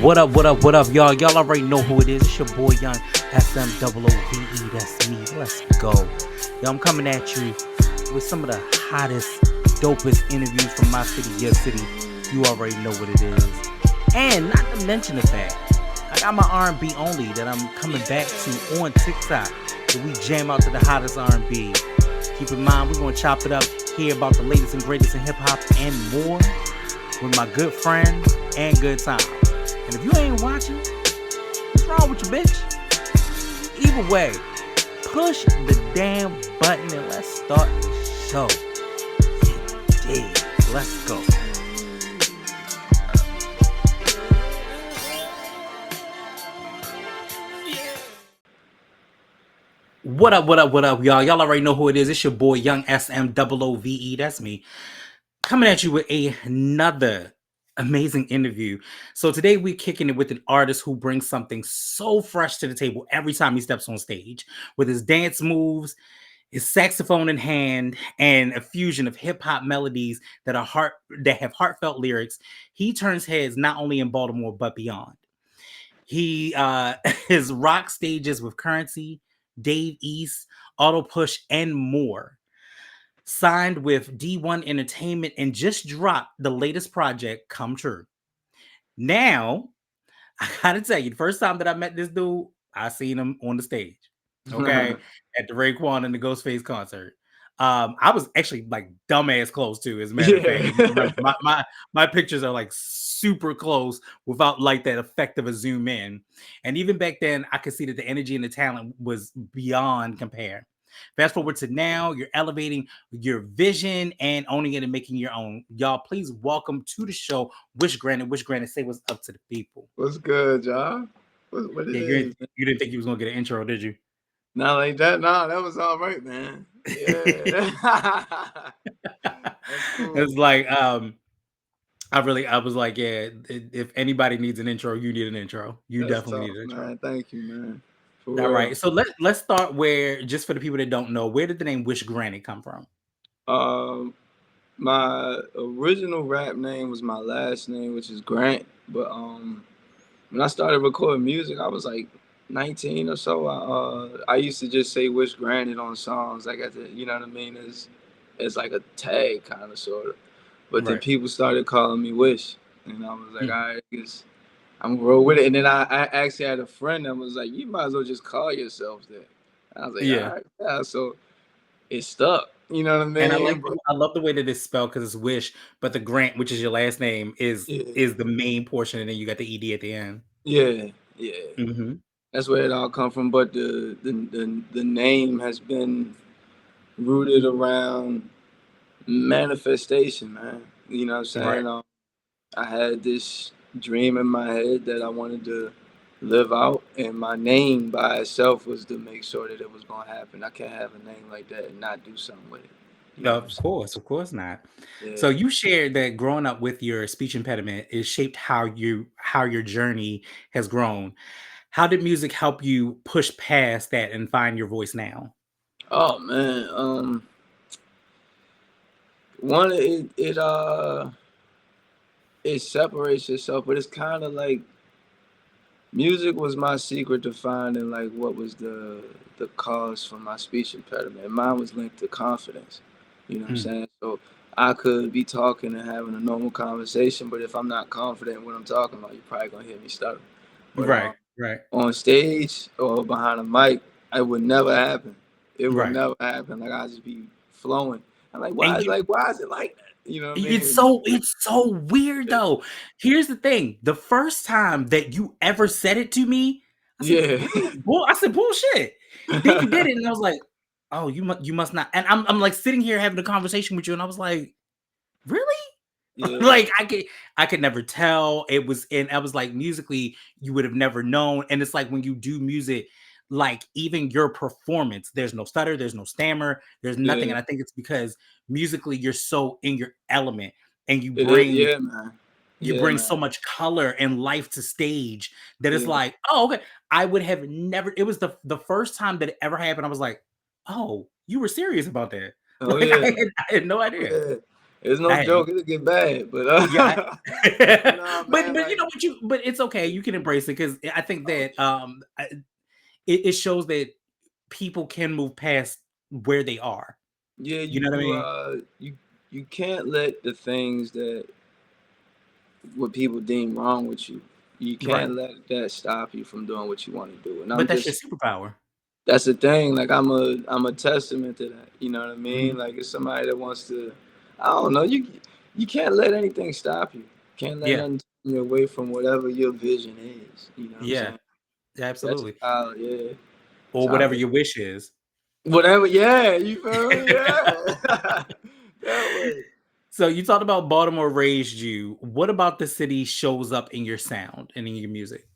What up, what up, what up, y'all? Y'all already know who it is. It's your boy Young SMOOVE. That's me. Let's go. Yo, I'm coming at you with some of the hottest, dopest interviews from my city, your city. You already know what it is. And not to mention the fact, I got my R&B only that I'm coming back to on TikTok. Where we jam out to the hottest R&B. Keep in mind, we're going to chop it up, hear about the latest and greatest in hip-hop and more with my good friends and good times. And if you ain't watching, what's wrong with you, bitch? Either way, push the damn button and let's start the show. Yeah, let's go. What up, what up, what up, y'all? Y'all already know who it is. It's your boy, Young SMOOVE. That's me. Coming at you with another amazing interview. So today we're kicking it with an artist who brings something so fresh to the table every time he steps on stage with his dance moves, his saxophone in hand, and a fusion of hip-hop melodies that have heartfelt lyrics. He turns heads not only in Baltimore but beyond. He his rock stages with Currency, Dave East, Auto Push, and more. Signed with D1 Entertainment and just dropped the latest project, Come True. Now, I gotta tell you, the first time that I met this dude, I seen him on the stage, okay, at the Raekwon and the Ghostface concert. I was actually like dumbass close to, as a matter of fact. If you remember, my pictures are like super close without like that effect of a zoom in. And even back then, I could see that the energy and the talent was beyond compare. Fast forward to now, you're elevating your vision and owning it and making your own. Y'all, please welcome to the show, WishGranted. WishGranted, say what's up to the people. What's good, y'all? What it Yeah, is? you didn't think you was gonna get an intro, did you? Not like that. Nah, that was all right, man. Yeah. That's cool. It's like I was like, yeah, if anybody needs an intro, you need an intro. You That's definitely tough, need an intro. man. Thank you, man. For All real. right. So let's start where, just for the people that don't know, where did the name WishGranted come from? Um, my original rap name was my last name, which is Grant. But when I started recording music, I was like 19 or so. I used to just say "Wish Granted" on songs, like at the, you know what I mean, as like a tag kind of sort of. But then Right. people started calling me Wish, and I was like, all Mhm. right, I guess I'm gonna roll with it. And then I actually had a friend that was like, you might as well just call yourself that. I was like, all Yeah. right, yeah. So it stuck. You know what I And mean? But I love the way that it's spelled because it's Wish, but the Grant, which is your last name, yeah, is the main portion, and then you got the ED at the end. yeah, yeah. Mm-hmm. That's where it all come from. But the name has been rooted around manifestation, man. You know what I'm Right. saying? I had this dream in my head that I wanted to live out, and my name by itself was to make sure that it was gonna happen. I can't have a name like that and not do something with it. You know what I'm Of course not. So saying? you shared that growing up with your speech impediment is shaped how your journey has grown. How did music help you push past that and find your voice now? Oh man, one it separates yourself, but it's kind of like music was my secret to finding like what was the cause for my speech impediment. And mine was linked to confidence. You know what I'm Mm. saying? So I could be talking and having a normal conversation, but if I'm not confident in what I'm talking about, you're probably gonna hear me stutter. But Right, right, on stage or behind a mic, it would never happen. It would right. never happen. Like I'd just be flowing. I'm like, And you why is it like that? You know what I it's mean? so it's so weird though. Here's the thing. The first time that you ever said it to me, I said, Yeah. "Really? I said, bullshit." Then you did it, and I was like, "Oh, you must not." And I'm like sitting here having a conversation with you, and I was like, "Really?" Yeah. Like I could never tell. It was, and I was like, musically, you would have never known. And it's like when you do music, like even your performance, there's no stutter, there's no stammer, there's nothing. Yeah. And I think it's because musically you're so in your element and It is. Yeah, man. you Yeah, bring man. so much color and life to stage that it's Yeah. like, oh, okay. I would have never, it was the first time that it ever happened. I was like, oh, you were serious about that. Oh Like yeah. I had no idea. Yeah. It's no Hey, joke. It'll get bad, but yeah, nah, man. but you Like, know what, but it's okay. You can embrace it because I think oh, that it shows that people can move past where they are. yeah, You know what I mean? you can't let the things that what people deem wrong with you. You Right. can't let that stop you from doing what you want to do. And But I'm that's your just superpower. that's the thing. Like I'm a testament to that. You know what I Hmm. mean? Like it's somebody that wants to. I don't know. You can't let anything stop you. Can't let Yeah. nothing take you away from whatever your vision is. You know what I'm Yeah. saying? That's Absolutely. how. Yeah. That's Or how I whatever look. your wish is. Whatever. Yeah. You feel me? Yeah. That way. So you talked about Baltimore raised you. What about the city shows up in your sound and in your music?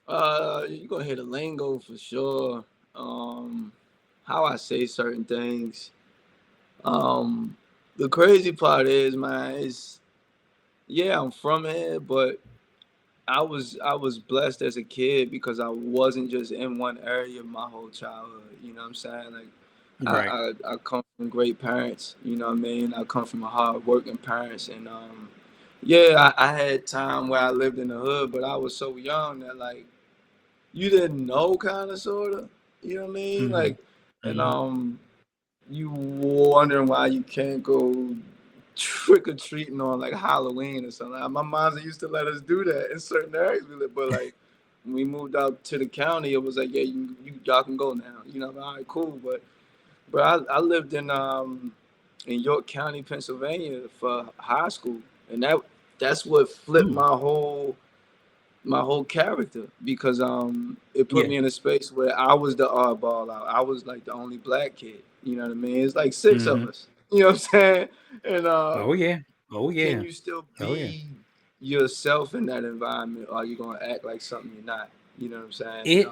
You gonna hit a lingo for sure. Um, how I say certain things. Um, the crazy part is, man, is yeah, I'm from here, but I was blessed as a kid because I wasn't just in one area my whole childhood. You know what I'm saying? Like Right. I come from great parents. You know what I mean? I come from a hard working parents, and yeah, I had time where I lived in the hood, but I was so young that like you didn't know, kind of, sort of. You know what I mean? Hmm. Like, and Hmm. you wondering why you can't go trick or treating on like Halloween or something. Like, my mom used to let us do that in certain areas, but like when we moved out to the county, it was like, yeah, y'all can go now. You know, all right, cool. But I lived in York County, Pennsylvania for high school, and that's what flipped Mm. my whole character because it put Yeah. me in a space where I was the oddball out. I was like the only black kid. You know what I mean? It's like six of Hmm. us. You know what I'm saying? And Oh yeah. Oh can yeah. you still Oh yeah. be yourself in that environment, or are you gonna act like something you're not? You know what I'm saying? And It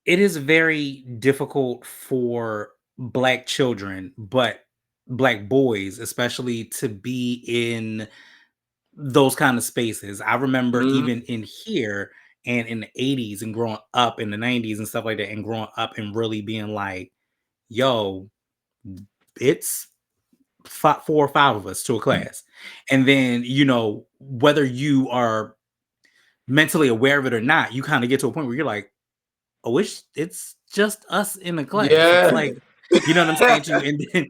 it is very difficult for black children, but black boys especially to be in those kind of spaces. I remember mhm. even in here and in the 80s and growing up in the 90s and stuff like that and growing up and really being like, yo, it's four or five of us to a class. And then, whether you are mentally aware of it or not, you kind of get to a point where you're like, oh, it's just us in the class. It's Yeah. like, you know what I'm saying to you? And then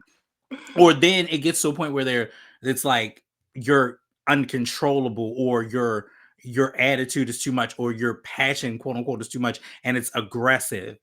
or then it gets to a point where it's like you're uncontrollable or your attitude is too much or your passion, quote unquote, is too much and it's aggressive.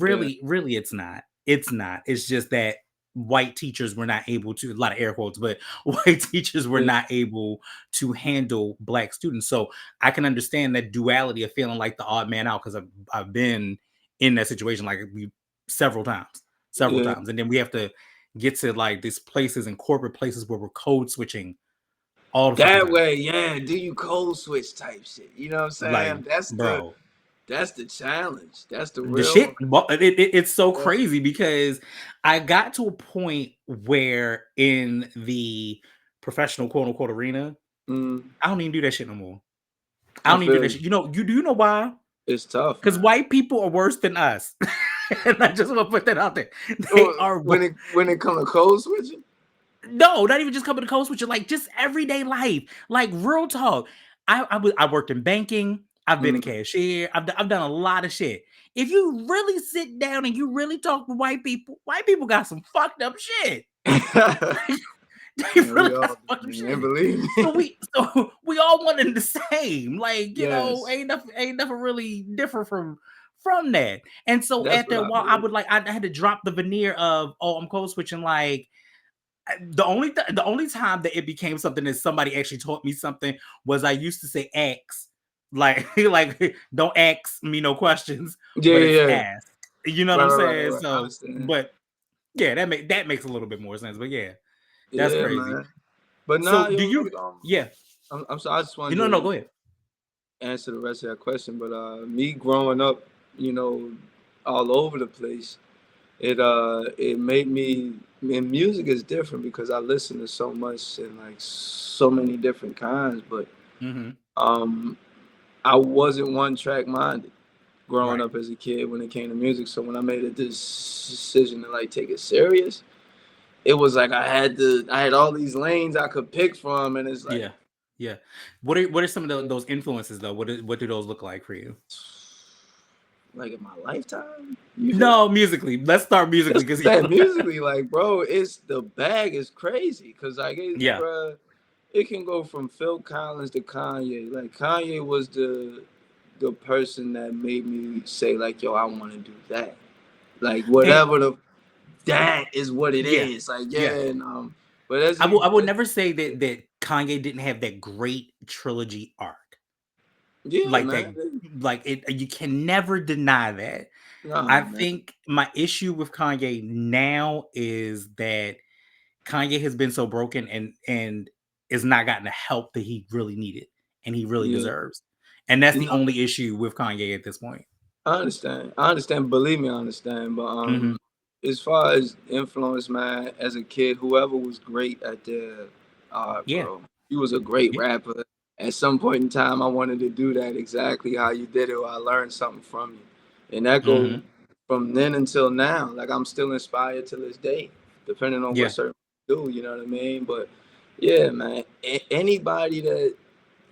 Yeah. Really it's not. It's just that white teachers were not able to, a lot of air quotes, but white teachers were Yeah. not able to handle black students. So I can understand that duality of feeling like the odd man out because I've been in that situation like we several times several Yeah. times and then we have to get to like these places and corporate places where we're code switching all the fucking That time. way, yeah. Do you code switch type shit? You know what I'm Like, saying? That's the bro, that's the challenge. That's the the real one. shit, it's so Yeah. crazy because I got to a point where in the professional quote unquote arena, Mm, I don't even do that shit no more. I I don't even do feel that you. shit. You do you know why? It's tough, Because man. white people are worse than us. And I just want to put that out there. They Oh, are when it come to code switching, No, not even just coming to code switching, like just everyday life, like real talk. I worked in banking. I've been a mm. cashier. I've done a lot of shit. If you really sit down and you really talk to white people got some fucked up shit. They Man, really we got all some do, fucked up man. shit. Believe So me. we all one in the same. Like Yes, ain't nothing really different from that. And so that's what after a I while, I believe. would like I had to drop the veneer of I'm code switching like the only time that it became something that somebody actually taught me something was I used to say X, like like don't ask me no questions, Yeah, but yeah, it's yeah. ask. You know what Right, I'm right, right, saying? right. I So, understand. but yeah, that makes a little bit more sense. But yeah, that's Yeah, crazy. man. But nah, So do yo, you? look, Yeah, I'm sorry. I just you wanted know, no, to go ahead. answer the rest of that question. But me growing up, you know, all over the place, it made me. And music is different because I listen to so much and like so many different kinds. But Hmm. um, I wasn't one track minded growing Right. up as a kid when it came to music. So when I made a decision to like take it serious, it was like I had all these lanes I could pick from, and it's like Yeah. Yeah. What are some of those influences though? What do those look like for you? like in my lifetime. You feel me? No, musically. Let's start musically Just because that musically, like, bro, it's the bag is crazy because like yeah. bro, it can go from Phil Collins to Kanye. Like Kanye was the person that made me say like, yo, I want to do that. Like And whatever the that is what it yeah. is. Like yeah, Yeah. and but as I you will never say that Kanye didn't have that great trilogy arc. yeah, Like man, that, like it, you can never deny that. I nah, man, think my issue with Kanye now is that Kanye has been so broken and is not gotten the help that he really needed and he really yeah, deserves. And that's you the know. only issue with Kanye at this point. I understand. I understand. Believe me, I understand. But Mhm. as far as influence, man, as a kid, whoever was great at their art, Yeah. bro, he was a great Yeah. rapper. At some point in time, I wanted to do that exactly how you did it, or I learned something from you, and that goes Mhm. from then until now. Like I'm still inspired to this day, depending on what Yeah, certain people do. You know what I mean? But yeah, man, anybody that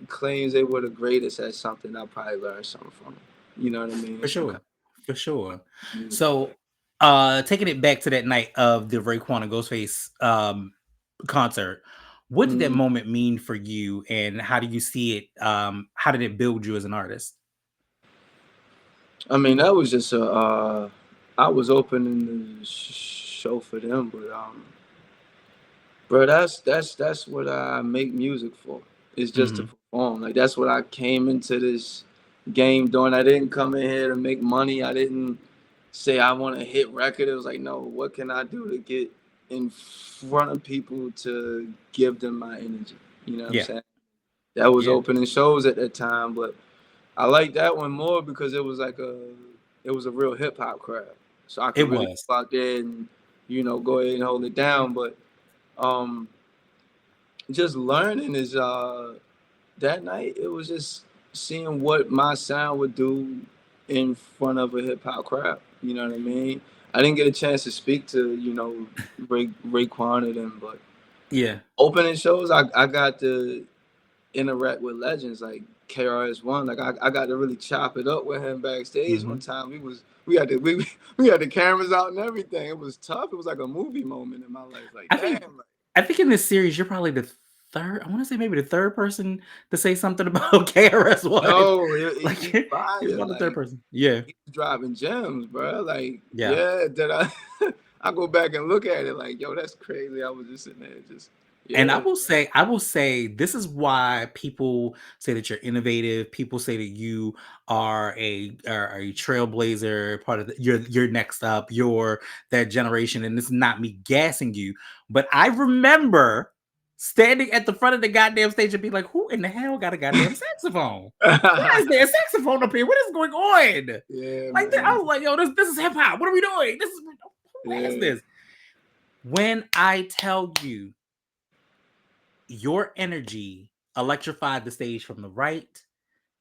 claims they were the greatest at something, I'll probably learn something from them. You know what I mean? for Some kind sure. For sure. of music. So, taking it back to that night of the Raekwon and Ghostface concert, what did that Mm. moment mean for you and how do you see it how did it build you as an artist? I mean, that was just a. I was opening the show for them, but bro, that's what I make music for. It's just to Mhm. perform. Like that's what I came into this game doing. I didn't come in here to make money. I didn't say I want to hit record. It was like, no, what can I do to get in front of people to give them my energy? You know what I'm Yeah. saying? That was Yeah. opening shows at that time, but I like that one more because it was like it was a real hip hop crowd, so I could It really was. go out there and go ahead and hold it down. But um, just learning is that night it was just seeing what my sound would do in front of a hip hop crowd. You know what I mean? I didn't get a chance to speak to Raekwon and them, but Yeah. opening shows I got to interact with legends like KRS-One. Like I got to really chop it up with him backstage one Mhm. time. We had we had the cameras out and everything. It was tough. It was like a movie moment in my life. Like I think damn. Like, I think in this series you're probably the third, I want to say maybe the third person to say something about KRS-One. yo, Like he he's fire. about the third Like person. Yeah. he was dropping gems, bro. Like Yeah. yeah, that I I go back and look at it like yo, that's crazy. I was just sitting there just And yeah. I will say, this is why people say that you're innovative. People say that you are a trailblazer, part of you're next up, you're that generation. And this is not me gassing you, but I remember standing at the front of the goddamn stage and be like, "Who in the hell got a goddamn saxophone? Why is there a saxophone up here? What is going on?" Yeah, Like I man. was like, "Yo, this is hip hop. What are we doing? This is who has Yeah. this?" When I tell you your energy electrified the stage from the right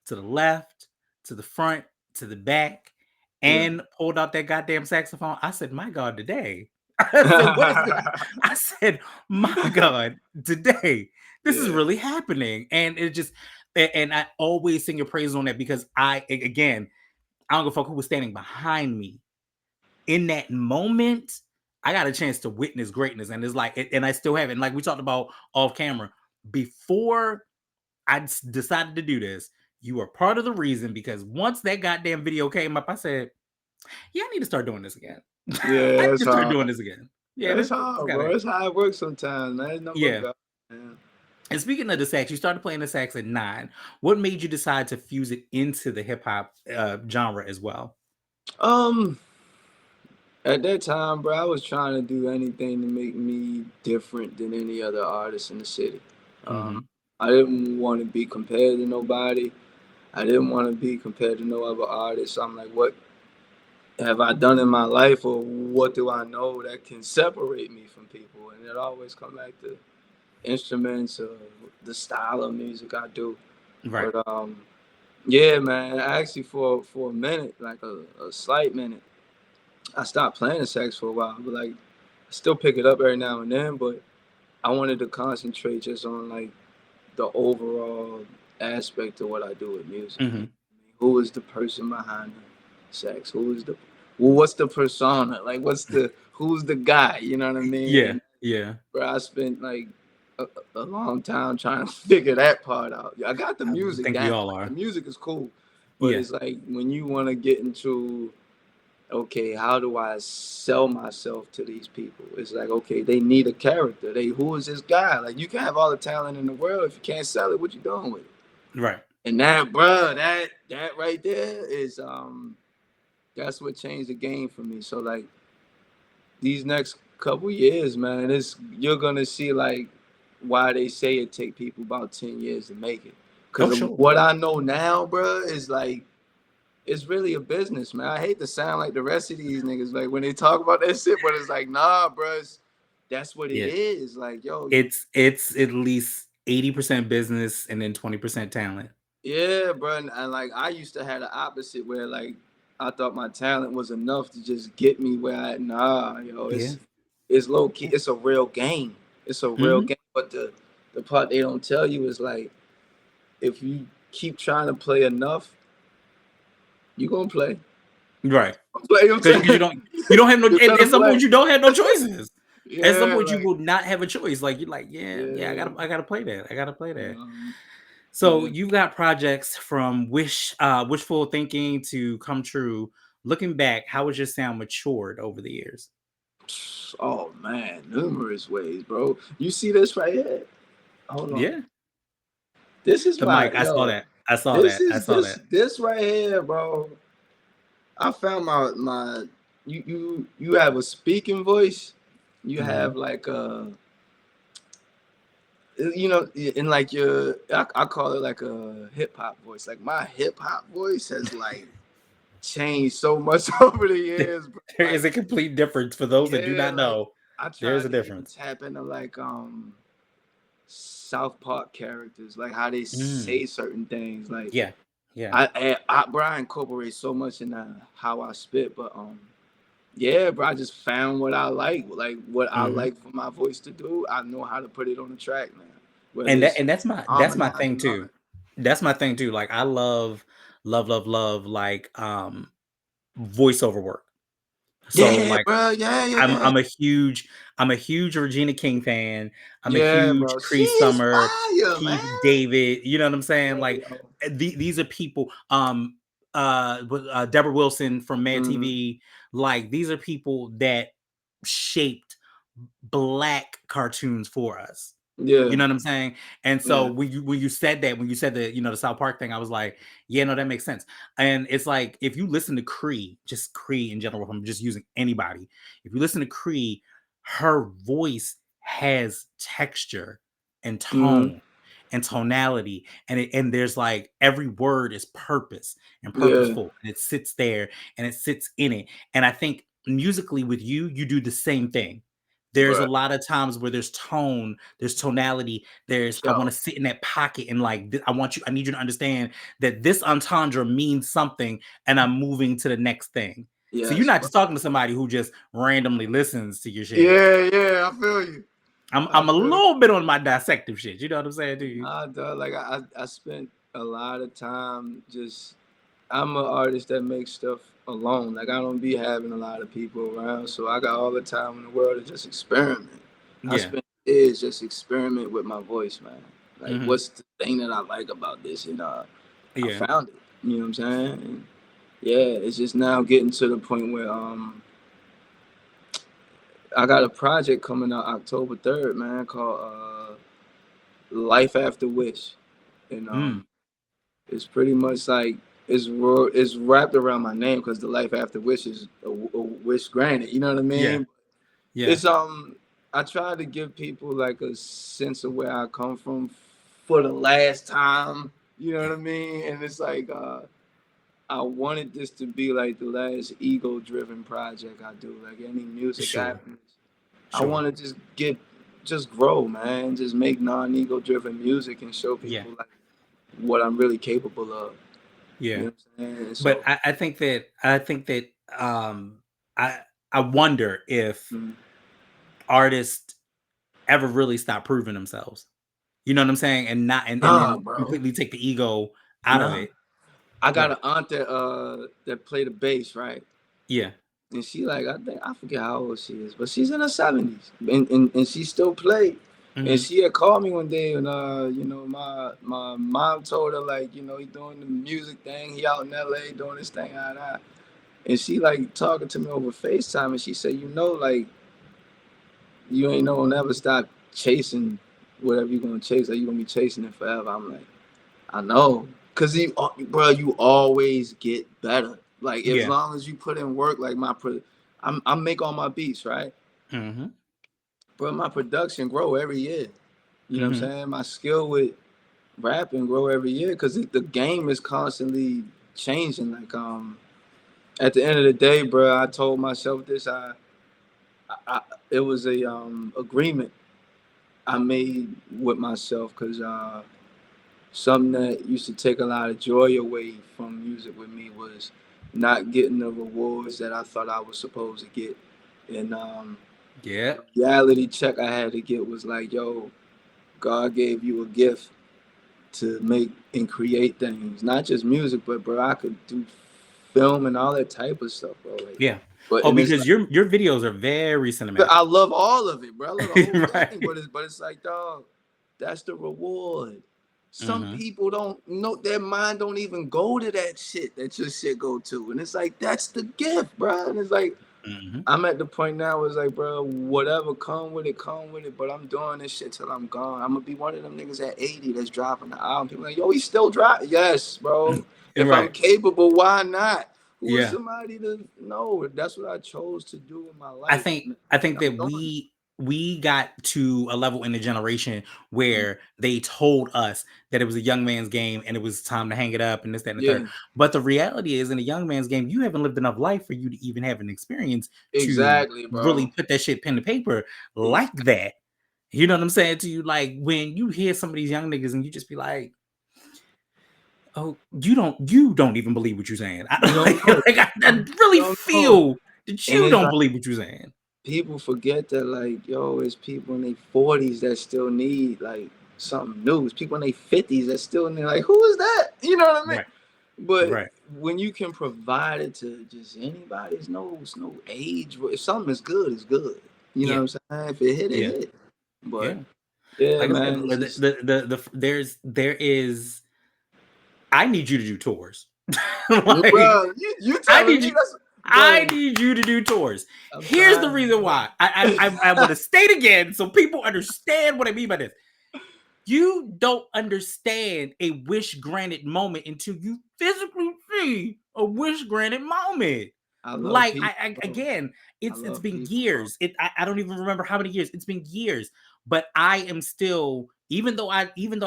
to the left to the front to the back Yeah. and pulled out that goddamn saxophone. I said, my God, today. I said, what is this? I said, my God, today. This is Yeah. really happening. And it just, and I always sing your praises on that because again, I don't give a fuck who was standing behind me in that moment. I got a chance to witness greatness, and it's like, and I still have it. And like we talked about off camera, before I decided to do this, you were part of the reason because once that goddamn video came up, I said, "Yeah, I need to start doing this again. I Yeah, need it's to start hard. doing this again." Yeah, That's this hard, gotta. bro. It's how it works sometimes, man. It's nothing but Yeah. God, man. And speaking of the sax, you started playing the sax at 9. What made you decide to fuse it into the hip hop genre as well? Um, at that time, bro, I was trying to do anything to make me different than any other artist in the city. Mm-hmm. I didn't want to be compared to nobody. I didn't want to be compared to no other artist. I'm like, what have I done in my life, or what do I know that can separate me from people? And it always come back to instruments or the style of music I do. Right. But yeah, man. Actually, for a minute, like a slight minute, I stopped playing the sax for a while. But like still pick it up every now and then, but I wanted to concentrate just on like the overall aspect of what I do with music. Hmm. Who is the person behind the sex? What's the persona? Like, who's the guy? You know what I mean? Yeah, And yeah. bro, I spent like a long time trying to figure that part out. I got the I music think we down. all Like, the are. music is cool, but Yeah, it's like when you want to get into, okay, how do I sell myself to these people? It's like, okay, they need a character. Who is this guy? Like, you can have all the talent in the world, if you can't sell it, what you doing with it? right. And that, bro, that right there is that's what changed the game for me. So like these next couple years, man, it's you're gonna see like why they say it take people about 10 years to make it. Oh, Cause sure. what I know now, bro, is like it's really a business, man. I hate to sound like the rest of these niggas, like when they talk about that shit, but it's like, nah, bro, that's what it Yeah. is. Like, yo, It's at least 80% business and then 20% talent. yeah, bro. And like I used to have the opposite where like I thought my talent was enough to just get me where I nah, yo, Yeah. it's low key, it's a real game. It's a real Hmm. game. But the part they don't tell you is like if you keep trying to play enough, you gonna play. Right. Play, you know what I'm Because saying? you don't have no, You're at gonna some play. point you don't have no choices. At some Yeah, point you like will not have a choice. Like you're like, yeah, yeah. I gotta play that. I gotta play that. Um, So yeah. you've got projects from wishful thinking to come true. Looking back, how has your sound matured over the years? Oh man, numerous ways, bro. You see this right here? Hold on. Yeah. This is The my mic. I saw yo. that. I saw This that. I is saw that. this right here, bro. I found my you have a speaking voice. You have Hmm. like a in like your I call it like a hip hop voice. Like my hip hop voice has like changed so much over the years, bro. There is Like a complete difference for those that do yeah, not like know. I There is tried a to even difference. tap into like South Park characters, like how they Mm. say certain things. Like Yeah. Yeah. bro, I incorporate so much in how I spit, but yeah, bro, I just found what I like what I Hmm. like for my voice to do. I know how to put it on the track now, whether And it's that's my harmonized or thing not. too. That's my thing too. Like I love like voiceover work. So Yeah, like bro. Yeah, I'm yeah, I'm a huge I'm a huge Regina King fan. I'm a yeah, huge bro. Cree She's Summer, fire, man. Keith David. You know what I'm saying? Yeah, Like yo. these are people. Deborah Wilson from Mad Mm, TV. Like these are people that shaped black cartoons for us. yeah, You know what I'm saying? And so yeah. when you said that, when you said the South Park thing, I was like, yeah, no, that makes sense. And it's like if you listen to Cree, just Cree in general, if I'm just using anybody, if you listen to Cree, her voice has texture and Mm, tone and tonality, and there's like every word is purpose and yeah, purposeful, and it sits there and it sits in it. And I think musically with you, you do the same thing. There's a bro. lot of times where there's tone, there's tonality, there's I want Yo, to sit in that pocket and like I need you to understand that this entendre means something and I'm moving to the next thing. So you're yes, not bro. just talking to somebody who just randomly listens to your shit. Yeah, yeah. I feel you. I I'm a feel little bit on my dissective shit. You know what I'm saying to you? Nah, dog. Like I spent a lot of time just. I'm an artist that makes stuff alone. Like I don't be having a lot of people around, so I got all the time in the world to just experiment. I Yeah. spent years just experiment with my voice, man. Like, Hmm. what's the thing that I like about this? And I Yeah. found it. You know what I'm saying? And yeah, it's just now getting to the point where I got a project coming out October 3rd, man, called Life After Wish, and Mm. it's pretty much like it's wrapped around my name because the life after wish is a wish granted. You know what I Yeah. mean? Yeah. It's I try to give people like a sense of where I come from for the last time. You know what I mean? And it's like I wanted this to be like the last ego driven project I do. Like any music Sure. happens, I Sure. want to just grow, man. Just make non ego driven music and show Yeah. people like what I'm really capable of. You Yeah. know what I'm saying? And But so, I think that um I I wonder if mm, artists ever really stop proving themselves. You know what I'm saying? And not and Nah, then bro. completely take the ego out of Nah. it. I got What? an aunt that played the bass, right? Yeah. And she like I think I forget how old she is, but she's in her 70s, and she still played. And Hmm. she had called me one day, and my mom told her like he doing the music thing, he out in L.A. doing this thing, and she like talking to me over FaceTime, and she said, like you ain't no never stop chasing whatever you're gonna chase, like you gonna be chasing it forever. I'm like, I know, cause bro, you always get better. Like as Yeah. long as you put in work, like I make all my beats, right? Hmm. Bro, my production grow every year. You know what I'm Hmm. saying? My skill with rapping grow every year because the game is constantly changing. Like at the end of the day, bro, I told myself this. I it was a agreement I made with myself because something that used to take a lot of joy away from music with me was not getting the rewards that I thought I was supposed to get. And Yeah. reality check I had to get was like, yo, God gave you a gift to make and create things, not just music, but bro, I could do film and all that type of stuff, bro. Like, Yeah. but Oh, and it's because like, your videos are very but I cinematic. love all of it, bro. I love the whole thing, Right. but it's like, dog, that's the reward. Some Hmm. people don't know, their mind don't even go to that shit that your shit go to, and it's like that's the gift, bro. And it's like Hmm. I'm at the point now where it's like, bro, whatever, come with it, come with it. But I'm doing this shit till I'm gone. I'm gonna be one of them niggas at 80 that's driving the album. People like, yo, he still driving. Yes, bro. If I'm Right. capable, why not? Who is Yeah. somebody to know? That's what I chose to do in my I life. think And I think I'm that doing we got to a level in the generation it. where they told us that it was a young man's game and it was time to hang it up and this, that, and the third. Yeah, But the reality is, in a young man's game, you haven't lived enough life for you to even have an experience to exactly, really bro. put that shit pen to paper like Exactly. that. You know what I'm saying to you? Like when you hear some of these young niggas and you just be like, "Oh, you don't even believe what you're saying." You don't know. I You really don't know. feel that And you it's don't like believe what you're saying. people forget that, like, yo, it's people in their 40s that still need like something new. It's people in their 50s that still need like, who is that? You know what I mean? Right. But Right. when you can provide it to just anybody, it's no age. If something is good, it's good. You know Yeah. what I'm saying? If it hit, it Yeah. hit. But Yeah. yeah, Like I said, man, it's just there is I need you to do tours. Like bro, you I telling need me you that's I bro. need you to do tours. I'm Here's the trying, reason bro. why. I want to state again so people understand what I mean by this. You don't understand a wish granted moment until you physically see a wish granted moment. I love Like people, bro. again, I it's love been people, bro. years. I don't even remember how many years. It's been years, but I am still, even though I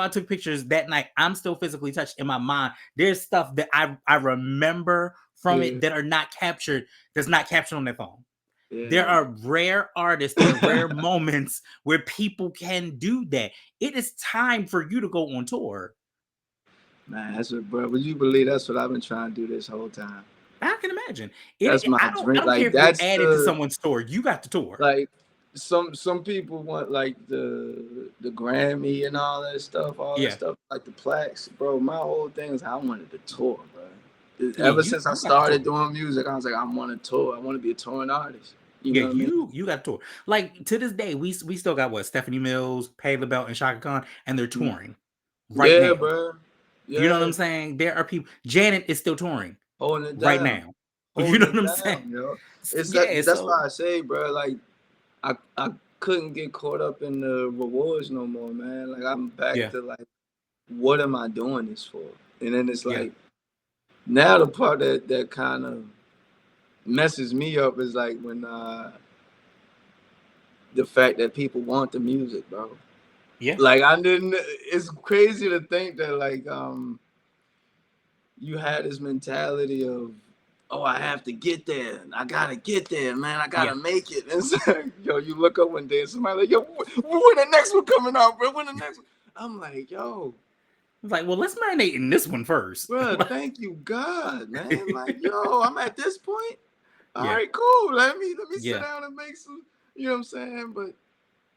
took pictures that night, I'm still physically touched in my mind. There's stuff that I remember from Yeah, it that are not captured. That's not captured on their phone. There yeah. are rare artists, there are rare moments where people can do that. It is time for you to go on tour. Man, that's what, bro. Would you believe that's what I've been trying to do this whole time? I can imagine. That's my I dream. don't care Like if you're that's added to the someone's tour. You got the tour. like some people want like the Grammy and all that Yeah. stuff, like the plaques, bro. My whole thing is I wanted to tour, bro. Yeah, Ever you since I you got the started tour. doing music, I was like, I want to tour. I want to be a touring artist. You Yeah, know what I mean? you got the tour. Like to this day, we still got what Stephanie Mills, Pay the Belt, and Shaka Khan, and they're touring right Yeah, now. bro. You know what Yeah, I'm saying? There are people. Janet is still touring holding it right down, now. You holding know it what I'm saying? down, yo. It's Yeah. that's So why I say, bro. Like I couldn't get caught up in the rewards no more, man. Like I'm back yeah, to like, what am I doing this for? And then it's yeah, like now the part that kind of messes me up is like when the fact that people want the music, bro. yeah, Like I didn't. It's crazy to think that like you had this mentality of, oh, I have to get there. I gotta get there, man. I yeah. gotta make it. And so, yo, you look up one day and somebody like, yo, when the next one coming out, bro? When the next one? I'm like, yo, It's like, well, let's marinate in this one first. bro, thank you, God, man. Like, yo, I'm at this point. All Yeah, right, cool. Let me sit yeah, down and make some. You know what I'm saying? But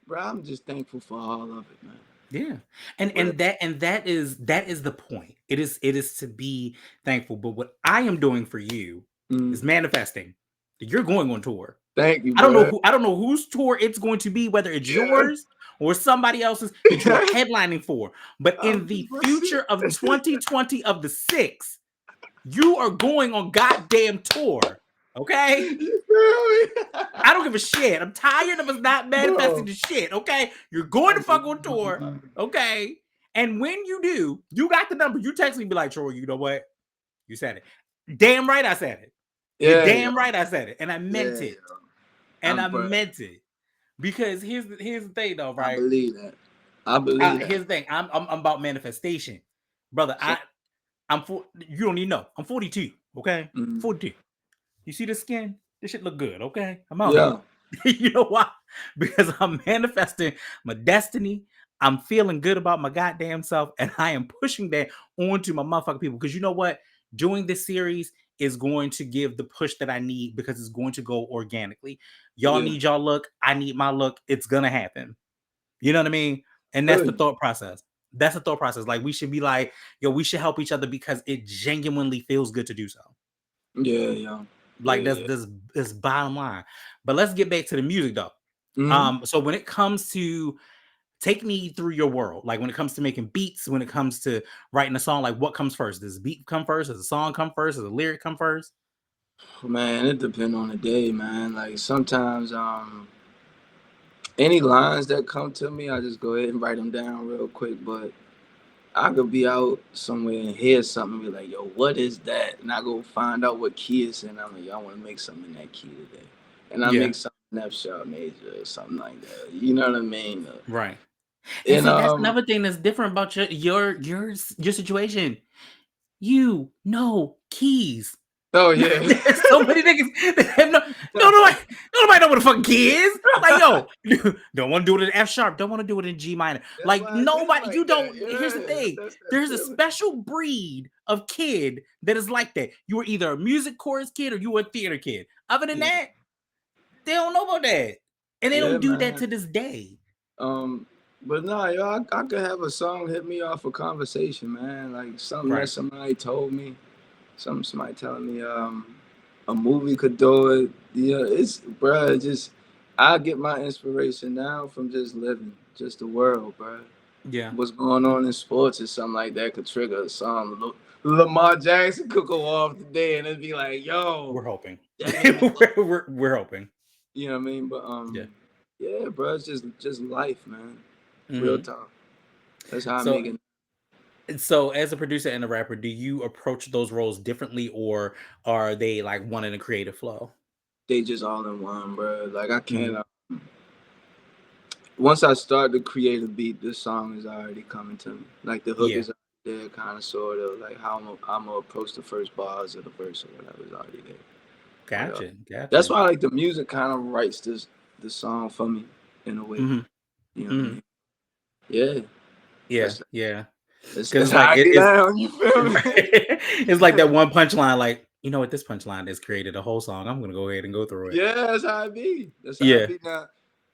bro, I'm just thankful for all of it, man. Yeah. For real. And that is the point. It is to be thankful. But what I am doing for you is Mm. manifesting that you're going on tour. Thank you, bro. I don't know whose tour it's going to be, whether it's Yeah. yours or somebody else's that you are headlining for. But in I'm the pushing. future of 2020 of the six, you are going on goddamn tour. Okay? You feel me? I don't give a shit. I'm tired of us not manifesting Bro. the shit. Okay? You're going to I'm fuck on tour. Okay? And when you do, you got the number. You text me, be like, Troy, you know what? You said it. Damn right I said it. You're Yeah, yo. damn right I said it. And I Yeah, meant it. yo. And I Bro. meant it. Because here's the thing though, I right? believe that. I believe that. Here's the thing. I'm about manifestation. Brother, So, you don't even know. I'm 42. Okay? mm, 42. You see the skin? This shit look good, okay? I'm out here. yeah. You know why? Because I'm manifesting my destiny. I'm feeling good about my goddamn self, and I am pushing that onto my motherfucking people. Because you know what? Doing this series is going to give the push that I need because it's going to go organically. Y'all Yeah. need y'all look. I need my look. It's gonna happen. You know what I mean? And that's the Good. thought process. That's the thought process. Like we should be like, yo, we should help each other because it genuinely feels good to do so. Yeah, yeah. Like Yeah. this bottom line. But let's get back to the music though. Mm-hmm. So when it comes to take me through your world, like when it comes to making beats, when it comes to writing a song, like what comes first? Does the beat come first? Does the song come first? Does the lyric come first? Man, it depends on the day, man. Like sometimes, any lines that come to me, I just go ahead and write them down real quick. But I could be out somewhere and hear something and be like, yo, what is that? And I go find out what key it's in. I'm like, yo, I want to make something in that key today. And I Yeah, make something in F sharp major or something like that. You know what I mean? right. And And see, that's another thing that's different about your situation. You know keys. oh yeah. There's so many niggas that have nobody know what the fucking key is. Like, yo, don't want to do it in F sharp, don't want to do it in G minor. That's Like, why I did it nobody, like you that. don't. Here's the Yeah, thing: that's that there's a feeling. special breed of kid that is like that. You were either a music chorus kid or you were a theater kid. Other than Yeah, that, they don't know about that. And they yeah, don't do that man. to this day. Um, but nah, yo, I could have a song hit me off a conversation, man. Like something that Right. somebody told me, something somebody telling me. A movie could do it. Yeah, it's bruh. Just I get my inspiration now from just living, just the world, bruh. Yeah. What's going on in sports or something like that could trigger a song. Lamar Jackson could go off today and it'd be like, yo, We're hoping. that made me We're hoping. you know what I mean? But Yeah. yeah, bro, it's just life, man. Real Hmm. talk. That's how I So make it. So, as a producer and a rapper, do you approach those roles differently, or are they like one in a creative flow? They just all in one, bro. Like I can't. Hmm. Once I start to create a beat, this song is already coming to me. Like the hook Yeah, is there, kind of, sort of. Like how I'm gonna approach the first bars of the verse or whatever is already there. Like gotcha, that's gotcha. why like the music kind of writes the song for me in a way. Hmm. You know what I Hmm. mean? Yeah, Yeah, that's yeah. that's, Because that's it's how like I get it's down. You feel me? it's like that one punchline. Like, you know what, this punchline has created a whole song. I'm gonna go ahead and go through it. Yeah, that's how I be. That's how I Yeah. be. Now,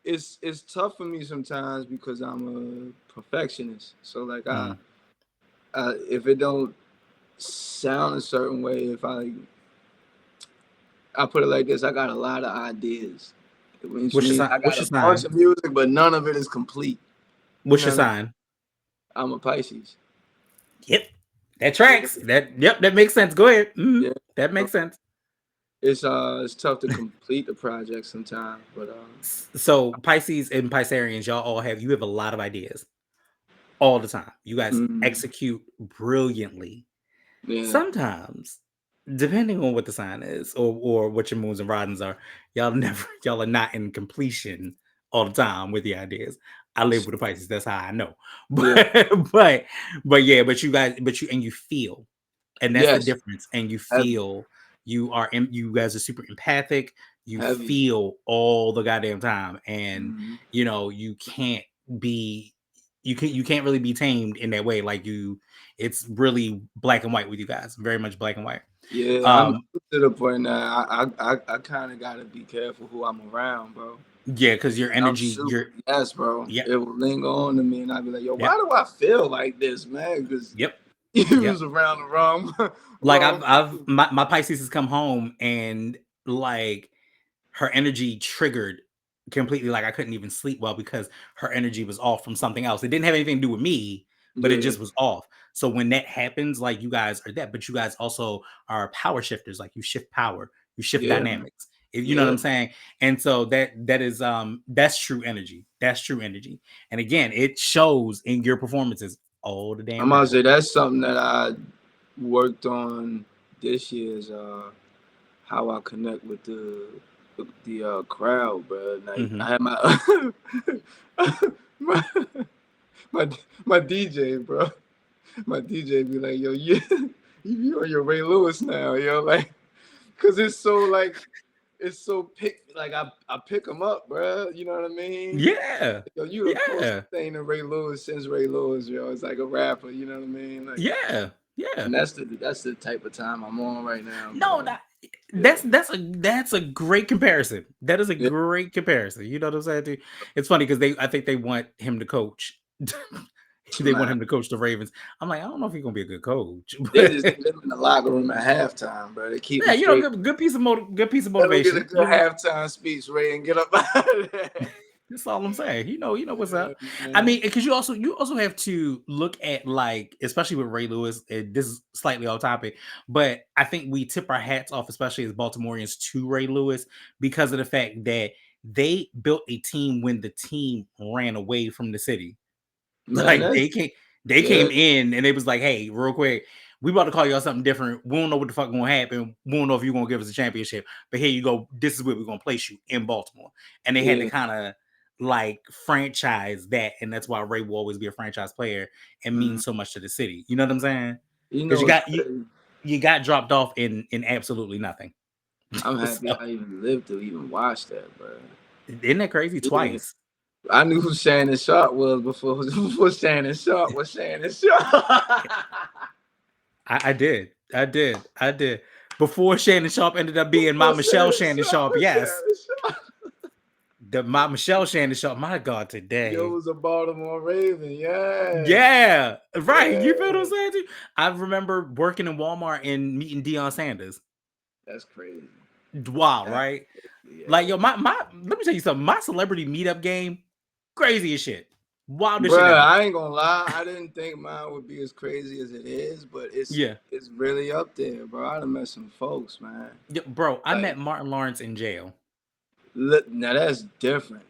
it's tough for me sometimes because I'm a perfectionist. So like Mm. if it don't sound a certain way, if I put it like this, I got a lot of ideas, which What's your means sign? I What's got your a bunch sign? of music, but none of it is complete. You What's know your what I mean? sign? I'm a Pisces. Yep, that Yeah, tracks. That makes sense. Go ahead. yeah. That So makes sense. it's tough to complete the project sometimes, but So Pisces and Piscearians, y'all all have you have a lot of ideas all the time. You guys mm, execute brilliantly. yeah, Sometimes, depending on what the sign is or what your moons and ridings are, y'all are not in completion all the time with the ideas. I live with the Pisces, that's how I know. yeah, But but yeah, but you guys, you feel, and that's the yes, difference. And you heavy, feel you guys are super empathic. You heavy. feel all the goddamn time, and Hmm. you can't be you can't really be tamed in that way. Like it's really black and white with you guys, very much black and white. Yeah, I'm Um, to the point now. I kind of gotta be careful who I'm around, bro. Yeah, because your And I'm energy, super, yes, bro. yep, It will linger on to me, and I'd be like, yo, why yep, do I feel like this, man? Because yep, you yep. was around the wrong, Like wrong. my Pisces has come home and like her energy triggered completely. Like I couldn't even sleep well because her energy was off from something else. It didn't have anything to do with me, but it Yeah, just was off. So when that happens, like you guys are that, but you guys also are power shifters. Like you shift power, you shift yeah, man. dynamics. You know what Yeah. I'm saying? And so that is that's true energy. That's true energy. And again, it shows in your performances all the I'm damn gonna time. say that's something that I worked on this year is how I connect with the crowd, bro. Like Hmm. I had my my my DJ, bro. My DJ be like, yo, you be on your Ray Lewis now, yo, like, cause it's so like, it's so like I pick him up, bro. You know what I mean? Yeah. Yo, you the closest Yeah. thing to Ray Lewis since Ray Lewis, yo. It's like a rapper, you know what I mean? Like, Yeah. Yeah. and that's the type of time I'm on right now, No, bro. that Yeah, that's a great comparison. That is a yeah, great comparison. You know what I'm saying? Dude? It's funny because I think they want him to coach. They want man. him to coach the Ravens. I'm like, I don't know if he's gonna be a good coach, They but just need him in the locker room at halftime, bro. They keep him yeah, straight. good piece of Let him get a motivation. good halftime speech, Ray, and get up out of there. That's all I'm saying. You know what's Yeah, up. I man. mean, because you also have to look at like, especially with Ray Lewis. And this is slightly off topic, but I think we tip our hats off, especially as Baltimoreans, to Ray Lewis because of the fact that they built a team when the team ran away from the city. Man, Like that's they yeah, came in and it was like, hey, real quick, we about to call y'all something different. We don't know what the fuck gonna happen. We don't know if you're gonna give us a championship. But here you go. This is where we're gonna place you in Baltimore. And they had to yeah. kind of like franchise that, and that's why Ray will always be a franchise player and Mhm. means so much to the city. You know what I'm saying? You Because know it's crazy. you got dropped off in absolutely nothing. I'm happy So I even lived to even watch that, bro. isn't that crazy? Yeah. Twice. I knew who Shannon Sharp was before before Shannon Sharp was Shannon Sharp. I did. I did. I did. Before Shannon Sharp ended up being my Before Michelle Shannon Shannon Sharp Sharp, was yes. Shannon Sharp. The my Michelle Shannon Sharp, my God, Yo today. was a Baltimore Raven, yeah. Yeah, right. You feel what I'm Yeah. saying? Dude? I remember working in Walmart and meeting Deion Sanders. That's crazy. Wow, That's right? crazy, Like, yeah. yo, my let me tell you something. My celebrity meetup game, crazy as shit. Wildest shit Bruh, ever. I ain't gonna lie. I didn't think mine would be as crazy as it is, but Yeah. it's really up there, bro. I done met some folks, man. Yo, bro, I met Like, Martin Lawrence in jail. look, now that's different.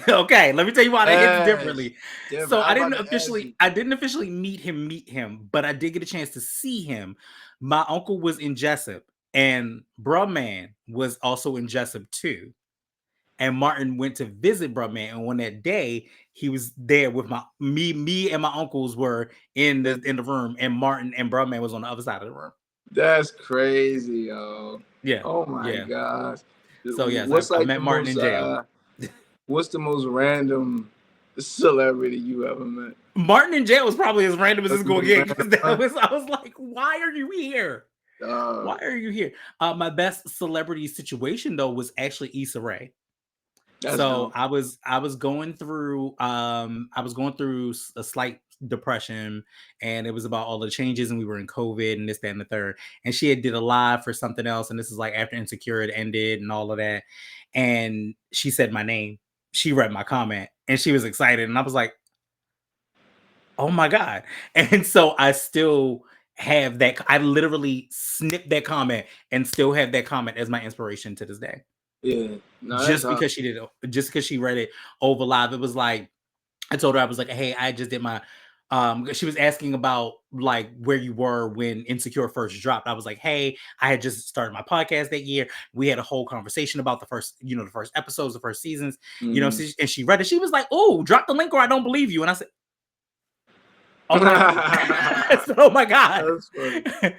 Okay, let me tell you why that hits That's differently. different. So I was about to ask you. I didn't officially meet him, but I did get a chance to see him. My uncle was in Jessup, and bruh man was also in Jessup too. And Martin went to visit bruh man, and on that day he was there with me and my uncles were in the room, and Martin and bruh man was on the other side of the room. That's crazy, yo. Yeah, Oh my yeah. gosh. So yes, What's I like met Martin in jail. what's the most random celebrity you ever met? Martin in jail was probably as random as That's it's the going most to get random because that one? was I was like, why are you here? Why Uh, are you here? My best celebrity situation though was actually Issa Rae. that's So dope. I was going through a slight depression, and it was about all the changes, and we were in COVID and this, that, and the third. And she had did a live for something else, and this is like after Insecure had ended and all of that. And she said my name. She read my comment and she was excited, and I was like, oh my God. And so I still have that. I literally snipped that comment and still have that comment as my inspiration to this day. Yeah. No, that's Just hard. because she did it, just because she read it over live. It was like, I told her, I was like, hey, I just did my she was asking about like where you were when Insecure first dropped. I was like, hey, I had just started my podcast that year. We had a whole conversation about the first episodes, the first seasons, Mhm. and she read it. She was like, oh, drop the link or I don't believe you. And I said, okay. So, oh my God. That's funny.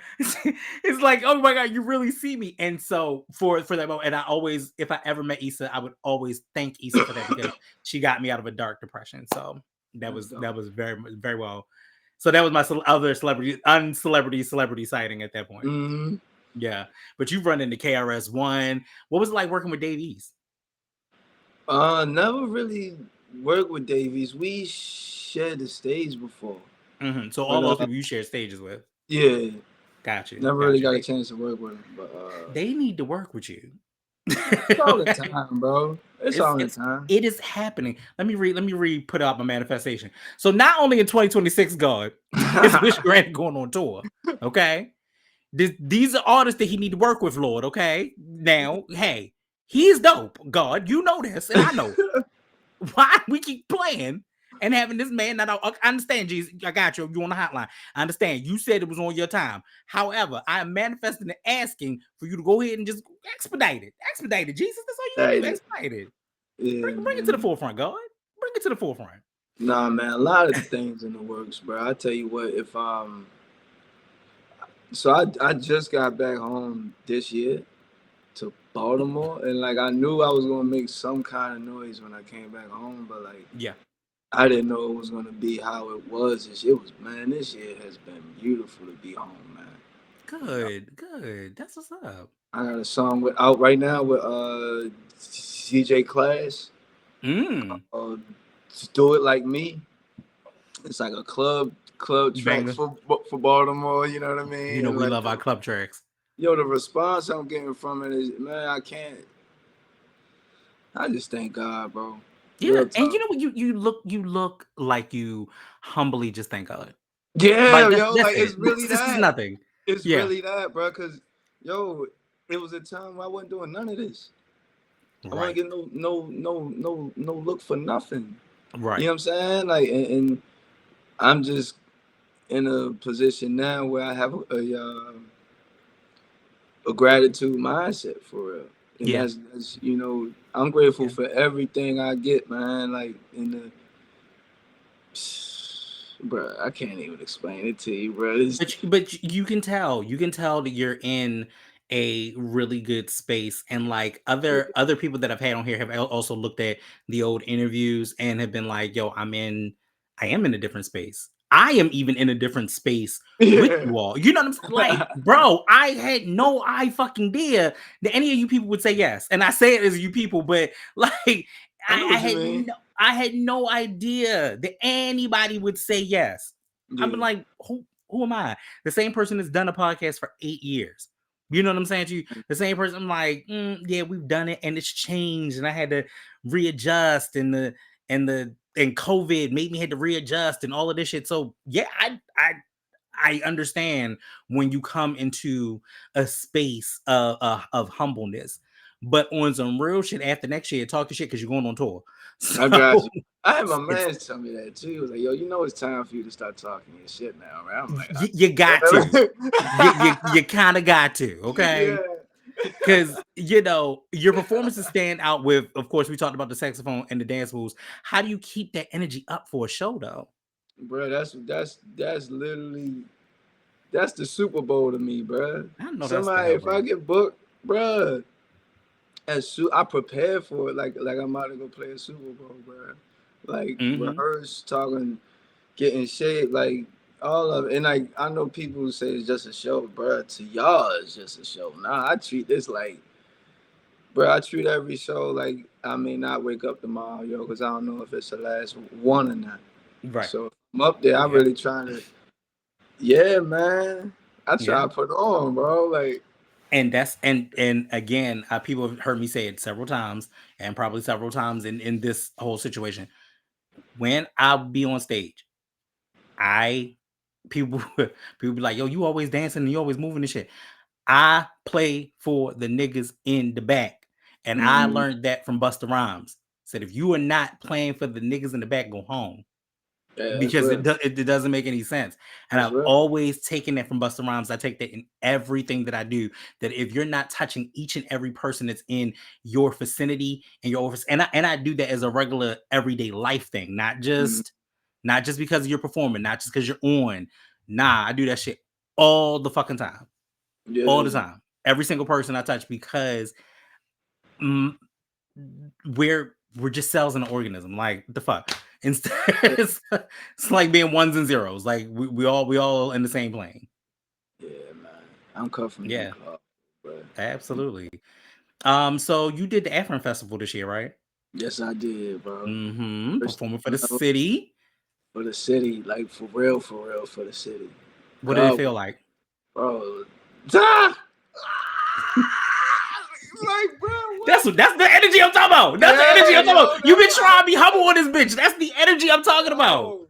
It's like, oh my God, you really see me. And so for that moment, and I always, if I ever met Issa, I would always thank Issa for that because she got me out of a dark depression. So That's that dope. was very, very well. So that was my other celebrity sighting at that point. Mhm. Yeah. But you've run into KRS One. What was it like working with Dave East? Never really worked with Davies. We shared the stage before, So all but those people you share stages with. yeah, Got you. never really Got you. got a chance to work with him. But They need to work with you. it's all the Okay? time, bro. It's It's all the it's time. it is happening. Let me put out my manifestation. So not only in 2026, God, is Wish Grant going on tour. Okay. These are artists that he need to work with, Lord. Okay. Now, hey, he's dope, God. You know this, and I know. Why we keep playing and having this man that I understand, Jesus. I got you. You on the hotline. I understand. You said it was on your time. However, I am manifesting and asking for you to go ahead and just expedite it. Expedite it, Jesus. That's all you gonna do. Hey, Expedite it. yeah, Bring it to the man. forefront, God. Bring it to the forefront. Nah, man. A lot of things in the works, bro. I tell you what. If so I just got back home this year to Baltimore, and like I knew I was gonna make some kind of noise when I came back home, but like Yeah. I didn't know it was gonna be how it was this year. It was, man, this year has been beautiful to be home, man. Like Good. Good. That's what's up. I got a song out right now with CJ Class. Mm. Uh, Do It Like Me. It's like a club track Banger. for Baltimore. You know what I You mean? know And we like love our club tracks. yo, the response I'm getting from it is, man, I can't. I just thank God, bro. Yeah, Real and you talk. know what? You look like you humbly just thank God. Yeah, Like that's yo, that's like it. it's really This is that. nothing. It's Yeah. really that, bro. Cause yo, it was a time where I wasn't doing none of this. I wasn't Right. getting no look for nothing. You Right. know what I'm saying? Like, and I'm just in a position now where I have a gratitude mindset for real. And Yeah. that's I'm grateful Yeah. for everything I get, man. Like in the bro, I can't even explain it to you, bro. It's, But you can tell that you're in a really good space, and like other people that I've had on here have also looked at the old interviews and have been like, yo, I am in a different space. I am even in a different space with yeah. you all. You know what I'm saying? Like, bro, I had no fucking idea that any of you people would say yes. And I say it as you people, but like I know I what you had mean. no idea that anybody would say yes. I've been Yeah. like, who am I? The same person that's done a podcast for 8 years. You know what I'm saying to you? The same person. I'm like, yeah, we've done it, and it's changed, and I had to readjust, and COVID made me had to readjust, and all of this shit. So yeah, I understand when you come into a space of humbleness, but on some real shit after next year, talk to shit because you're going on tour. I got So you. I had my it's man tell me that too. He was like, "Yo, you know it's time for you to start talking your shit now, right?" I'm like, you got to. You kind of got to, "Yeah." okay? Because your performances stand out with, of course, we talked about the saxophone and the dance moves. How do you keep that energy up for a show, though? Bro, that's literally that's the Super Bowl to me, bro. I know that's the Somebody, hell, if I bro. get booked, bro, I prepare for it like I'm about to go play a Super Bowl, bro. Like Hmm. rehearse, talking, get in shape, like all of it. And like I know people who say it's just a show, bro. To y'all, it's just a show. Nah, I treat this like, bro. I treat every show like I may not wake up tomorrow, yo, because I don't know if it's the last one or not. Right. So if I'm up there. I Yep. really trying to, yeah, man. I try Yeah. to put on, bro. Like, And and again, people have heard me say it several times, and probably several times in this whole situation. When I'll be on stage, I people people be like, "Yo, you always dancing and you always moving and shit." I play for the niggas in the back, and I mm, learned that from Busta Rhymes. Said if you are not playing for the niggas in the back, go home. yeah, that's Because real. it doesn't make any sense. And That's I've real. always taken that from Busta Rhymes. I take that in everything that I do. That if you're not touching each and every person that's in your vicinity and your office, and I do that as a regular everyday life thing, Mm, not just because you're performing, not just because you're on. Nah, I do that shit all the fucking time, all yeah, the time. Every single person I touch because mm, we're just cells in an organism. Like the fuck. Instead, yeah, it's like being ones and zeros. Like we all in the same plane. yeah, man. I'm cut from that Yeah, cloth, bro. absolutely. So you did the Afrin Festival this year, right? Yes, I did, bro. First, Performing for you the know, city. for the city, like for real, for the city. What did it God, feel like? bro. Ah! Like, bro, That's what? that's the energy I'm talking about. That's the energy Yeah, I'm talking yo, about. You been that's trying to be how. humble on this bitch. That's the energy I'm talking about. Yo,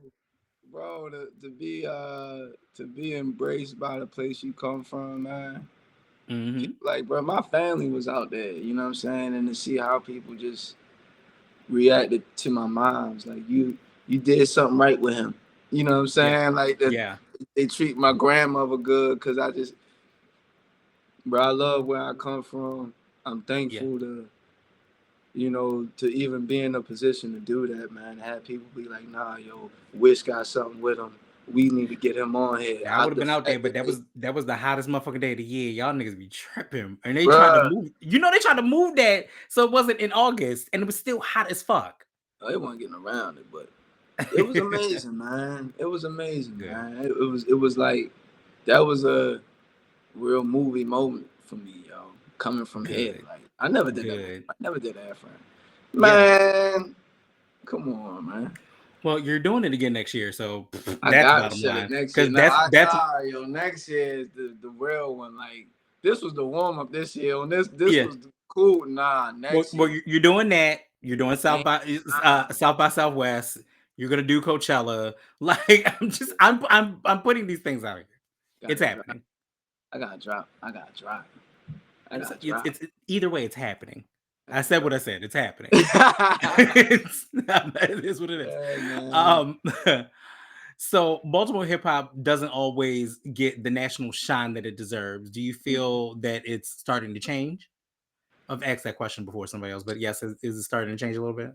bro, to be embraced by the place you come from, man. Mm-hmm. People, like, bro, my family was out there, you know what I'm saying, and to see how people just reacted to my moms, like you did something right with him, you know what I'm Yeah. saying, like that Yeah. they treat my grandmother good because I just, bro, I love where I come from. I'm Yeah. thankful to, you know, to even be in a position to do that, man. Have people be like, nah, yo, Wish got something with him. We need to get him on here. I would have The been out there, fact but that they, that was the hottest motherfucking day of the year. Y'all niggas be tripping. And they tried to bruh, move, they tried to move that so it wasn't in August and it was still hot as fuck. they weren't getting around it, but it was amazing, man. It was amazing, Good. man. It was like that was a real movie moment for me, yo. Coming from here, Good. like I never did that. Good. I never did that, friend. Yeah. Man, come on, man. Well, you're doing it again next year, so I that's gotta bottom shut it line. next year. Because Nah, that's yo, next year is the real one. Like this was the warm up this year. On this yeah. was the cool. Nah, next Well, year. you're doing that. You're doing Ain't nah. South by Southwest. You're gonna do Coachella. Like I'm putting these things out here. It's Gotta drop. happening. I gotta drop. I gotta drop. I gotta drop. Either way, it's happening. I I gotta said what drop. I said. It's happening. It is what it is. Yeah, man. Um, so Baltimore hip hop doesn't always get the national shine that it deserves. Do you feel that it's starting to change? I've asked that question before somebody else, but yes, is it starting to change a little bit?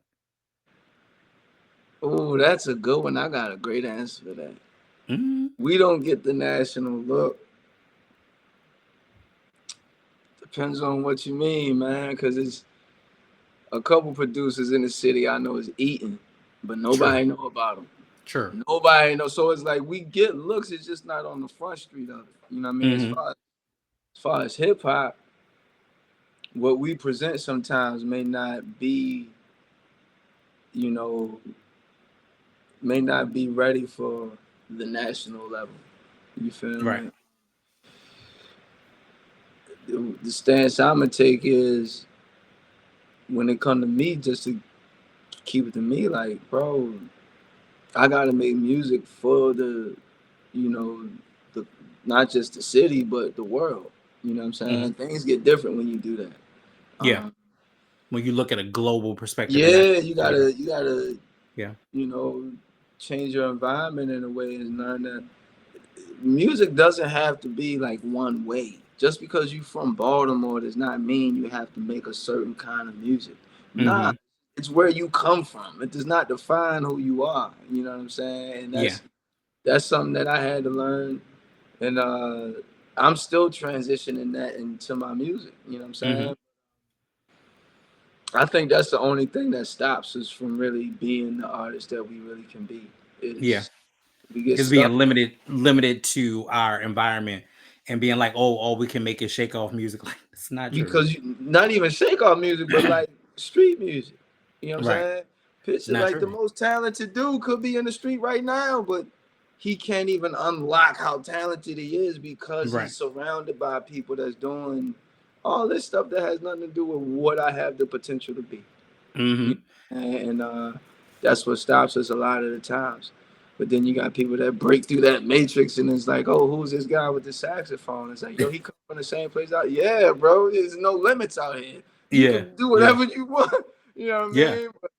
Oh, that's a good one. I got a great answer for that. Mm-hmm. We don't get the national look. Depends on what you mean, man. Because it's a couple producers in the city I know is eating, but True. nobody know about them. True. Nobody know. So it's like we get looks. It's just not on the front street of it. You know what I mean? Mm-hmm. As far as hip hop, what we present sometimes may not be, you know, may not be ready for the national level. You feel Right. me? The stance I'm gonna take is when it come to me, just to keep it to me, like, bro, I gotta make music for the, you know, the not just the city but the world. You know what I'm Mm-hmm. saying? Things get different when you do that. Yeah. Um, When you look at a global perspective, and yeah, yeah, you gotta, yeah, you know, change your environment in a way and learn that music doesn't have to be like one way. Just because you from Baltimore does not mean you have to make a certain kind of music. Nah, mm-hmm. it's where you come from. It does not define who you are. You know what I'm saying? And Yeah. that's something that I had to learn, and I'm still transitioning that into my music. You know what I'm Mm-hmm. saying? I think that's the only thing that stops us from really being the artist that we really can be. Yeah. Is we get Is stuck being limited to our environment and being like, oh, all we can make is shake off music. Like it's not true. because not even shake off music, but like street music. You know what I'm Right. saying? Picture Not like the true. most talented dude could be in the street right now, but he can't even unlock how talented he is because Right. he's surrounded by people that's doing all this stuff that has nothing to do with what I have the potential to be. You Mm-hmm. and that's what stops us a lot of the times. But then you got people that break through that matrix and it's like, oh, who's this guy with the saxophone? It's like, yo, he come from the same place out. Yeah, bro, there's no limits out here. You Yeah. can do Yeah. whatever you want. You know what I Yeah. mean? But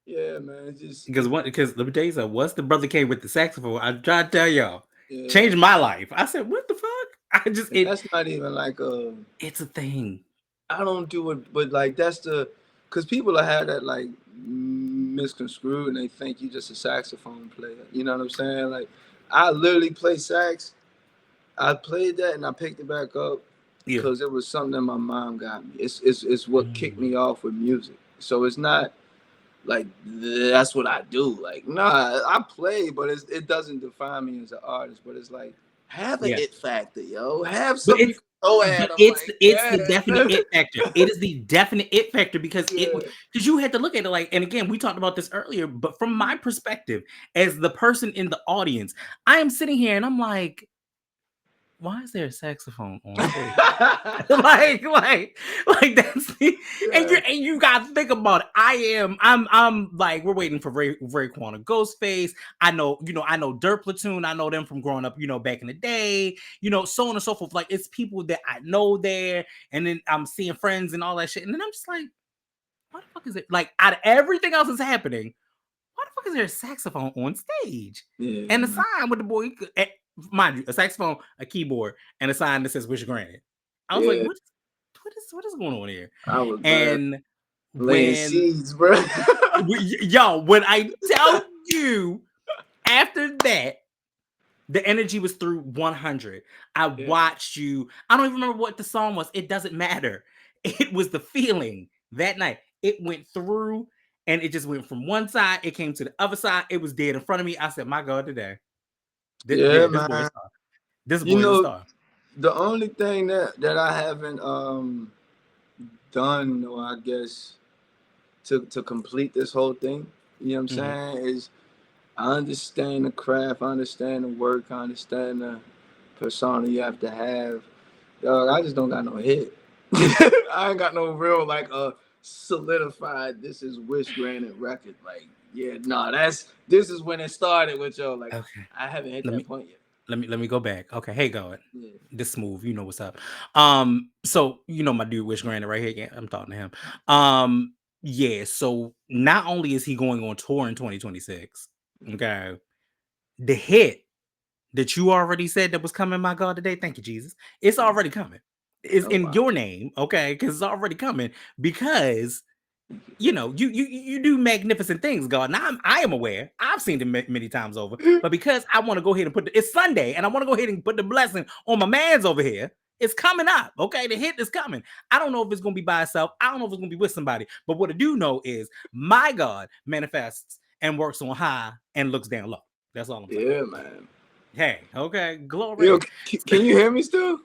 yeah, man, it's just Because let me tell you something. Once the brother came with the saxophone, I tried to tell y'all, yeah. changed my life. I said, what the fuck? I just And that's not even like a it's a thing. I don't do it, but like that's the because people have had that like misconstrued and they think you just a saxophone player. You know what I'm saying? Like I literally play sax. I played that and I picked it back up Yeah. because it was something that my mom got me. It's what kicked Mm. me off with music. So it's not like that's what I do. Like nah, I play, but it doesn't define me as an artist. But it's like have an Yeah. it factor, yo. Have But something you can oh But at him it's like, it's yeah. the definite it factor. It is the definite it factor because Yeah. you had to look at it like, and again, we talked about this earlier, but from my perspective, as the person in the audience, I am sitting here and I'm like, why is there a saxophone on stage? like that's the, Yeah. and you gotta think about it. I'm like, we're waiting for Raekwon and Ghostface. I know Dirt Platoon. I know them from growing up, back in the day, so on and so forth. Like, it's people that I know there, and then I'm seeing friends and all that shit. And then I'm just like, what the fuck is it? Like, out of everything else that's happening, why the fuck is there a saxophone on stage? Yeah, And a man. sign with the boy, mind you, a saxophone, a keyboard, and a sign that says WishGranted. I was like, Yeah. what is going on here? I was, bro, And laying when seeds, bro. when I tell you, after that, the energy was through 100. I Yeah. watched you. I don't even remember what the song was. It doesn't matter. It was the feeling that night. It went through, and it just went from one side. It came to the other side. It was dead in front of me. I said, "My God, today, Yeah, yeah, this boy is man. a star. This You boy is a know, star." the only thing that I haven't done, or I guess to complete this whole thing, you know what I'm Mm-hmm. saying, is I understand the craft, I understand the work, I understand the persona you have to have. Dog, I just don't got no hit. I ain't got no real like solidified. This is WishGranted record. Like, yeah, nah, this is when it started with yo. Like, Okay, I haven't hit let that me point yet. let me go back. Okay, hey, God, Yeah, this Smoove, you know what's up. So my dude, WishGranted, right here. Yeah, I'm talking to him. Yeah. So not only is he going on tour in 2026, okay, the hit that you already said that was coming, my God, today. Thank you, Jesus. It's already coming. It's oh in wow. your name, okay? Because it's already coming. Because you do magnificent things, God. Now I am aware. I've seen them many times over. But because I want to go ahead and it's Sunday, and I want to go ahead and put the blessing on my man's over here. It's coming up, okay? The hit is coming. I don't know if it's gonna be by itself. I don't know if it's gonna be with somebody. But what I do know is my God manifests and works on high and looks down low. That's all I'm saying. Yeah, man. Hey, okay, Yo, glory. can you hear me still?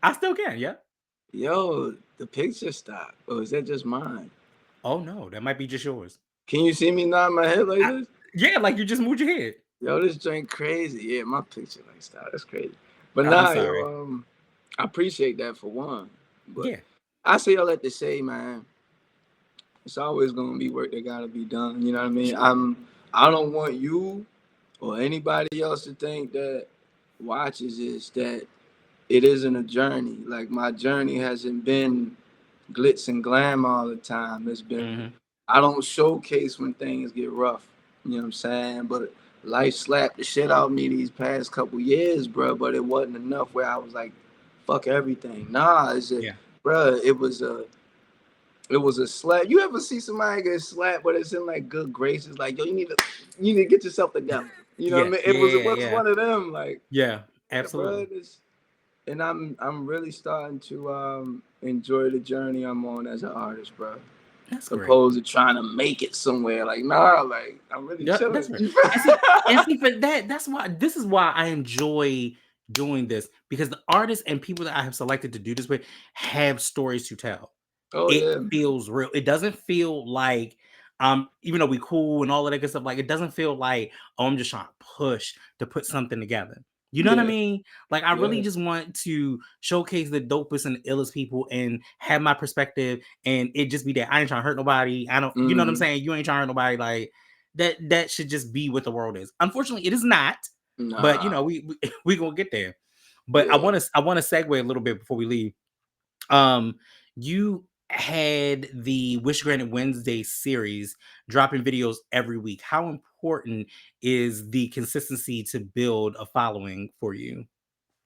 I still can, yeah. Yo, the picture stopped. Or is that just mine? Oh no, that might be just yours. Can you see me nod my head like I, this? yeah, like you just moved your head. Yo, this joint crazy. Yeah, my picture like stopped. That's crazy. But I'm nah, sorry. yo, I appreciate that for one. But Yeah. I say all that to say, man, it's always gonna be work that gotta be done. You know what I mean? Sure. I don't want you or anybody else to think that watches this that it isn't a journey. Like, my journey hasn't been glitz and glam all the time. It's been, Mm-hmm. I don't showcase when things get rough. You know what I'm saying? But life slapped the shit out of me these past couple years, bro. But it wasn't enough where I was like, fuck everything. Nah, Yeah. bro. It was a slap. You ever see somebody get slapped, but it's in like good graces? Like, yo, you need to get yourself together. You know what I Yeah. mean? It Yeah. was Yeah. one of them. Like, Yeah. yeah, bro. Absolutely. And I'm really starting to enjoy the journey I'm on as an artist, bro. That's great. Opposed to trying to make it somewhere. Like, nah, like, I'm really Yeah, chilling. that's right. You feel- And see for that's why this is why I enjoy doing this, because the artists and people that I have selected to do this with have stories to tell. Oh It yeah. feels real. It doesn't feel like even though we cool and all of that good stuff, like it doesn't feel like, oh, I'm just trying to push to put something together. You know what I Yeah. mean? Like, I really Yeah. just want to showcase the dopest and the illest people and have my perspective, and it just be that I ain't trying to hurt nobody. I don't, you know what I'm Mm-hmm. saying? You ain't trying to hurt nobody. Like, that should just be what the world is. Unfortunately, it is not, but Nah. we gonna get there. But Yeah. I want to segue a little bit before we leave. Um, you had the Wish Granted Wednesday series dropping videos every week. How important is the consistency to build a following for you?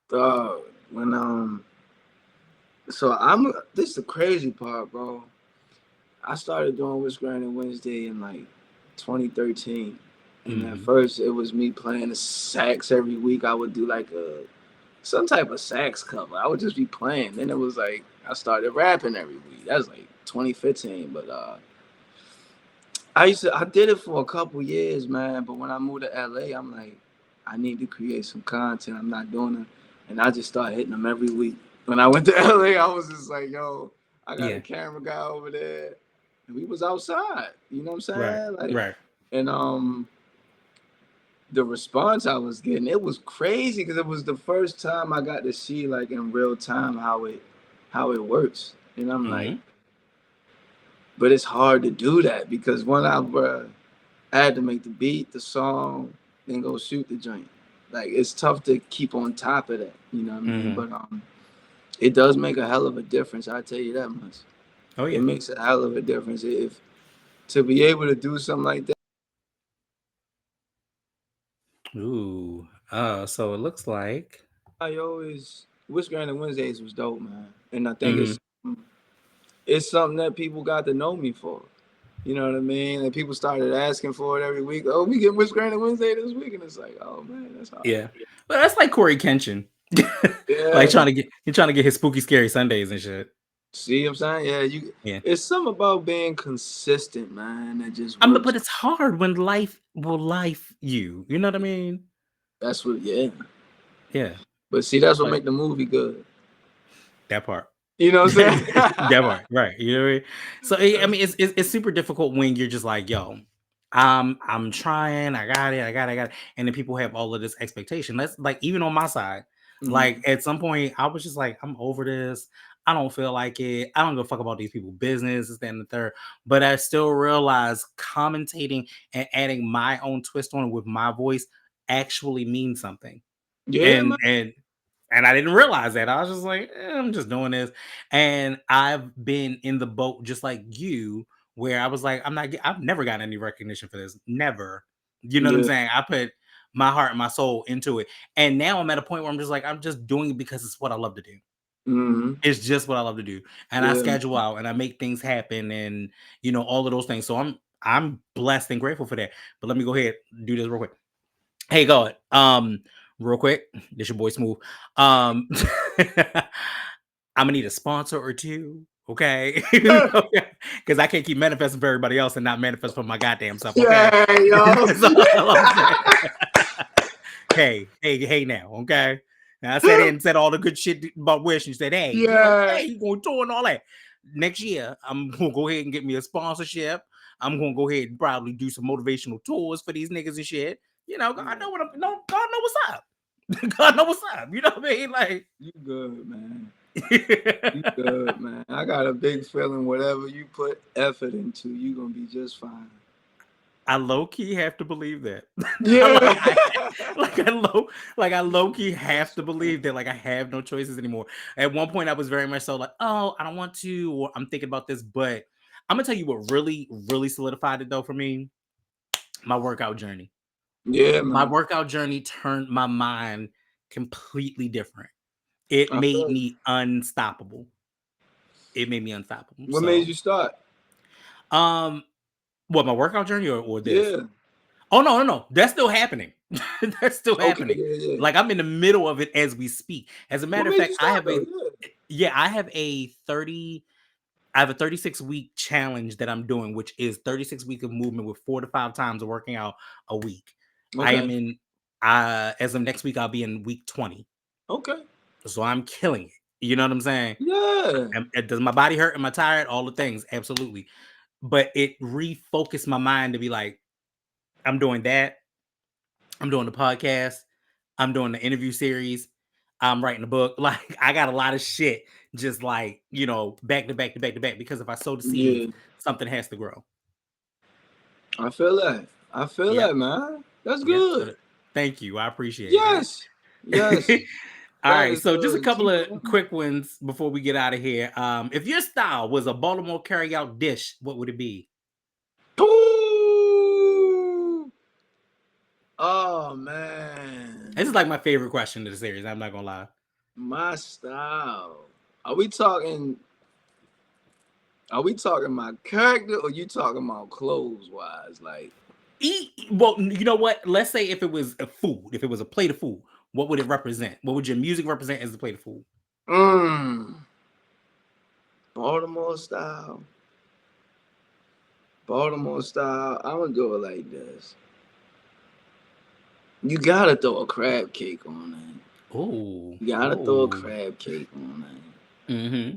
Dog. When so I'm this is the crazy part, bro. I started doing What's Granted Wednesday in like 2013. And at Hmm. first it was me playing the sax every week. I would do like some type of sax cover. I would just be playing. Then it was like I started rapping every week. That was like 2015. But I did it for a couple years, man. But when I moved to LA, I'm like, I need to create some content. I'm not doing it. And I just started hitting them every week. when I went to LA, I was just like, yo, I got a Yeah. camera guy over there, and we was outside. You know what I'm Right. saying? Like, Right. and the response I was getting, it was crazy because it was the first time I got to see like in real time how it works. And I'm like, Hmm. but it's hard to do that because I had to make the beat, the song, then go shoot the joint. Like it's tough to keep on top of that, you know what I mean? Hmm. But it does make a hell of a difference. I tell you that much. Oh It yeah. makes a hell of a difference if to be able to do something like that. Ooh. So it looks like. I always WishGranted Wednesdays was dope, man, and I think Hmm. it's something that people got to know me for. You know what I mean? And people started asking for it every week. Oh, we get WishGranted Wednesday this week, and it's like, oh man, that's all Yeah. right. But that's like Corey Kenshin. Like Yeah. trying to get his spooky scary Sundays and shit. See what I'm saying? Yeah, you. Yeah. It's something about being consistent, man, that just works. But it's hard when life will life you. You know what I mean? That's what. Yeah. Yeah. But see, that's what Like make the movie good. that part. You know what I'm saying? That part, right? You know what I mean? So I That's, mean, it's super difficult when you're just like, yo, I'm trying, I got it, and then people have all of this expectation. That's like even on my side, like mm, at some point, I was just like, I'm over this. I don't feel like it. I don't give a fuck about these people's business, this, that, and the third. But I still realize commentating and adding my own twist on it with my voice actually means something yeah, and man. and and I didn't realize that. I was just like, I'm just doing this. And I've been in the boat just like you, where I was like, I've never gotten any recognition for this. Never. You know what I'm Yeah. saying? I put my heart and my soul into it. And now I'm at a point where I'm just like, I'm just doing it because it's what I love to do. Mm-hmm. It's just what I love to do. And I Yeah. schedule out and I make things happen and all of those things. So I'm blessed and grateful for that. But let me go ahead and do this real quick. Hey, God. Real quick, this your boy Smoove. Um, I'm gonna need a sponsor or two, okay? Because I can't keep manifesting for everybody else and not manifest for my goddamn self, okay? Yeah, yo. That's all I'm saying. Hey, now, okay? Now I said it and said all the good shit about Wish and said, hey, Yeah. hey, you going to tour and all that. Next year, I'm gonna go ahead and get me a sponsorship. I'm gonna go ahead and probably do some motivational tours for these niggas and shit. God Yeah. know what I'm no, God know what's up. God know what's up. You know what I mean? Like You good, man. You good, man. I got a big feeling whatever you put effort into, you gonna be just fine. I low key have to believe that. Yeah. like I like I low key have to believe that like I have no choices anymore. At one point I was very much so like, oh, I don't want to, or I'm thinking about this, but I'm gonna tell you what really, really solidified it though for me, my workout journey. Yeah, My man. workout journey turned my mind completely different. It I made feel me unstoppable. It made me unstoppable. what made So, you start? um, what my workout journey or this? Yeah. Oh no, that's still happening. That's still Okay, happening. yeah, yeah. Like I'm in the middle of it as we speak. As a What matter of made you fact, start though? Yeah. I have a 30 I have a 36-week challenge that I'm doing, which is 36 weeks of movement with 4 to 5 times of working out a week. I am Okay. in as of next week, I'll be in week 20. Okay. So I'm killing it. You know what I'm saying? Yeah. Does my body hurt? Am I tired? All the things, absolutely. But it refocused my mind to be like, I'm doing that. I'm doing the podcast. I'm doing the interview series. I'm writing a book. Like I got a lot of shit just like, back to back to back to back. Because if I sow the seeds, Yeah. something has to grow. I feel that. I feel Yep. that, man. That's Yep. good. Thank you. I appreciate Yes. Yes. it. All That right. is So just a good. couple Keep of going. quick ones before we get out of here. If your style was a Baltimore carryout dish, what would it be? Ooh. Oh man. This is like my favorite question of the series. I'm not gonna lie. My style. Are we talking are we talking my character or you talking about clothes wise? Like Well, you know what? Let's say if it was a food, if it was a plate of food, what would it represent? What would your music represent as a plate of food? mmm. Baltimore style. Baltimore style. I'm gonna do it like this. You gotta throw a crab cake on it. Oh, You gotta throw a oh. crab cake on that. Mm-hmm.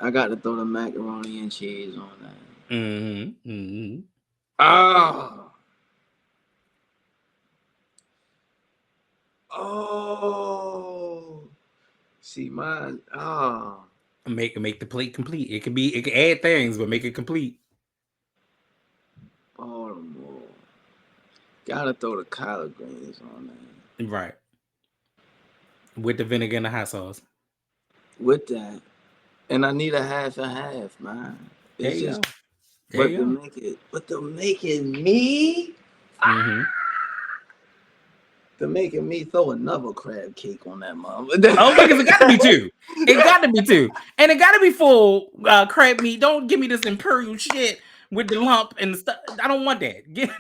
I got to throw the macaroni and cheese on that. Mm-hmm. Mm-hmm. Ah. Oh. See mine. Ah. Make the plate complete. It can add things, but make it complete. Baltimore. Gotta throw the collard greens on there. Right. With the vinegar and the hot sauce. With that. And I need a half and half, man. There It's you just go. There you go. but to make it me, Mm-hmm. to making me throw another crab cake on that mom. Oh, because it got to be two. It got to be two, and it got to be full crab meat. Don't give me this imperial shit with the lump and the stuff. I don't want that. That's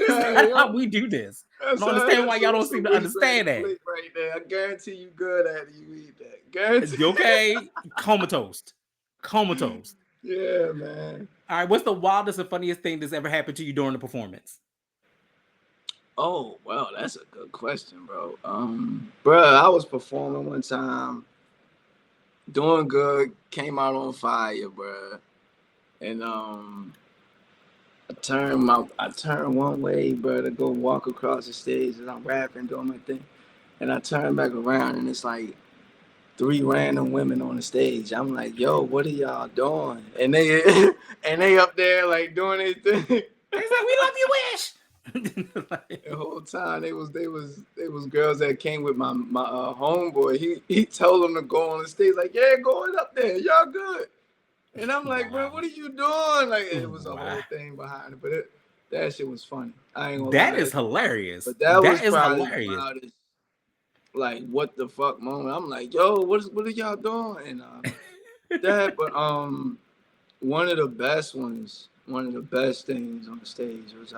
Yeah, not how yo, we do this. I don't understand why y'all don't that's a seem to understand WishGranted that. plate right there. I guarantee you good at it. You eat that. Guarantee. Okay, comatose, comatose. Yeah, man. All right, what's the wildest and funniest thing that's ever happened to you during the performance? Oh, well, that's a good question, bro. Bro, I was performing one time, doing good, came out on fire, bro. And I turned one way, bro, to go walk across the stage and I'm rapping, doing my thing. And I turned back around and it's like three random women on the stage. I'm like, yo, what are y'all doing? And they and they up there like doing their thing. They said we love you, Wish. The whole time they was girls that came with my homeboy. He told them to go on the stage, like, yeah, going up there, y'all good. And I'm like, bro, Wow, what are you doing? Like, it was a wow, whole thing behind it, but that shit was funny. I ain't gonna that lie, is hilarious. but that was That is probably the hilarious. wildest, like, what the fuck moment. I'm like, yo, what are y'all doing? And that, but one of the best things on the stage was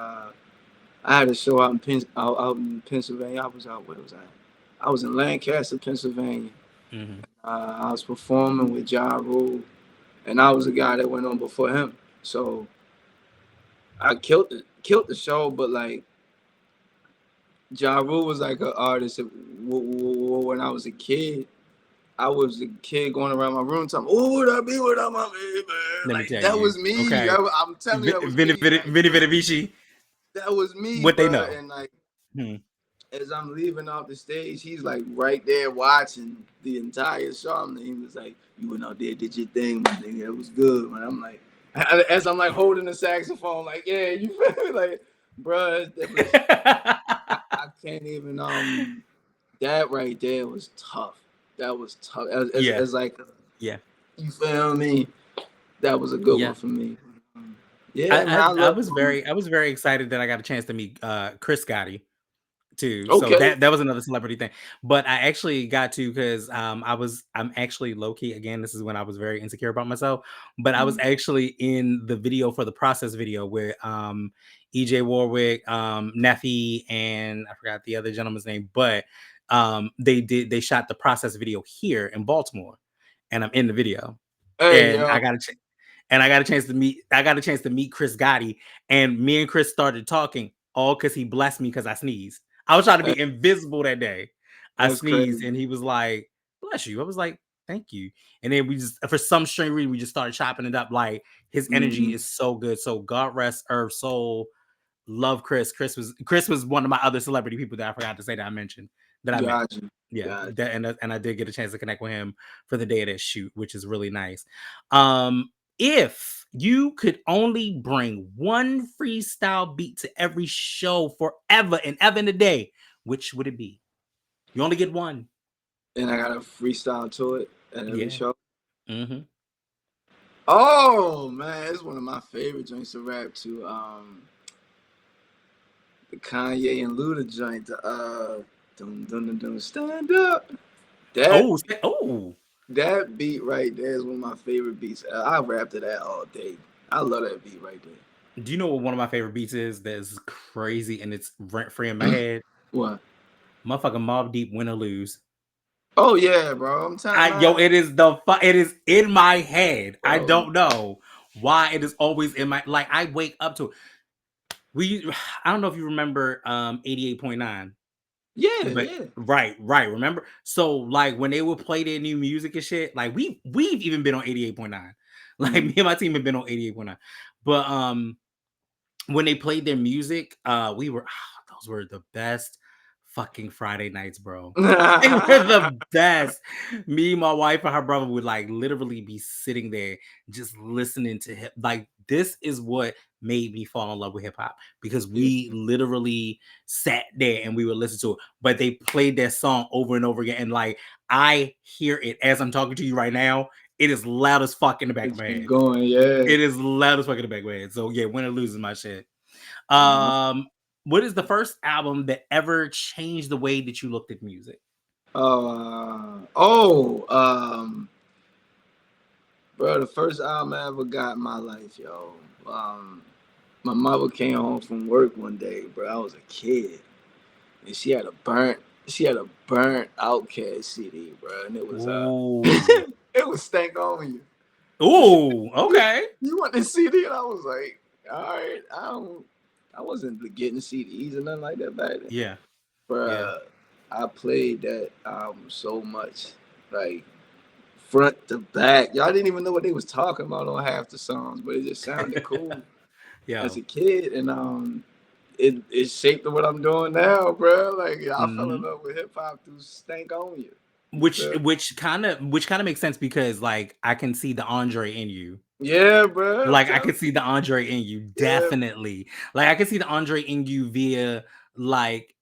I had a show out in Pennsylvania. I was out where was I? I was in Lancaster, Pennsylvania. Hmm. I was performing with Ja Rule, and I was the guy that went on before him. So I killed the show. But like Ja Rule was like an artist when I was a kid. I was a kid going around my room talking, "Oh, what I be? What up, my baby?" Let me Like tell that you. was me. Okay, I'm telling you, that was me. Like Vini Vici. that was me, What they bro. know. And like Hmm. as I'm leaving off the stage, he's like right there watching the entire show. And he was like, "You went out there, did your thing, my nigga. It was good, man." I'm like, as I'm like holding the saxophone, like, "Yeah, you feel me?" Like, bro, that was I can't even that right there was tough. That was tough. Yeah, As like yeah, you feel me? That was a good one yeah. for me. Yeah, man, I I love was doing. very excited that I got a chance to meet Chris Gotti too. So Okay. that was another celebrity thing. But I actually got to because I'm actually low key again. This is when I was very insecure about myself. But I was Mm. actually in the video for the process video with EJ Warwick, Neffy, and I forgot the other gentleman's name. But they shot the process video here in Baltimore, and I'm in the video, Hey, and yo, I got a chance to meet Chris Gotti, and me and Chris started talking all because he blessed me because I sneezed. I was trying to be invisible that day. I that's sneezed, crazy. and he was like, "Bless you." I was like, "Thank you." And then we just, for some strange reason, we just started chopping it up. Like his energy Mm-hmm. is so good. So God rest Earth soul. Love Chris. Chris was one of my other celebrity people that I forgot to say that I mentioned that I met. Got you. Yeah, Got that and I did get a chance to connect with him for the day of that shoot, which is really nice. If you could only bring one freestyle beat to every show forever and ever in a day, which would it be? You only get one. you. And I got a freestyle to it at every Yeah. show. Mm-hmm. Oh man, it's one of my favorite joints to rap to. The Kanye and Luda joint. Dum dum dum dum, stand up. That Oh. that beat right there is one of my favorite beats. I rap to that all day. I love that beat right Do you know what one of my favorite beats is? That's crazy and it's rent free in my there. head. What? Motherfucking Mob Deep, Win or Lose. Oh yeah, bro. I'm telling man, It is it is in my head. I bro. don't know why it is always in my, like, I wake up to it. I don't know if you remember 88.9. Yeah, But yeah. right, remember? So, like, when they would play their new music and shit, like, we've even been on 88.9. Like, me Mm. and my team have been on 88.9. But, when they played their music, we were those were the best fucking Friday nights, bro. They were the best. Me, my wife, and her brother would like literally be sitting there just listening to hip. Like, this is what made me fall in love with hip hop because Yeah. we literally sat there and we would listen to it. But they played that song over and over again, and like I hear it as I'm talking to you right now. It is loud as fuck in the back of It's my keep head. going, yeah. It is loud as fuck in the back of my head. So yeah, Winner loses my shit. Uh, Um, what is the first album that ever changed the way that you looked at music? oh, bro, the first album I ever got in my life, yo. Um, my mother came home from work one day, bro. I was a kid, and she had a burnt Outkast CD, bro, and it was Ooh. it was Stank on You. Ooh, okay. You want the CD? And I was like, all right, I wasn't getting CDs or nothing like that back then. Yeah, yeah. Bruh, I played that album so much, like front to back. Y'all didn't even know what they was talking about on half the songs, but it just sounded cool as Yo. a kid, and it shaped what I'm doing now, bro. Like I fell in Mhm. love with hip hop through Stank on You. You Which feel? which kind of which kind of makes sense because like I can see the Andre in you. Yeah, bro. I'm Like I telling can see the Andre in you, you. Yeah. definitely. Like I can see the Andre in you via like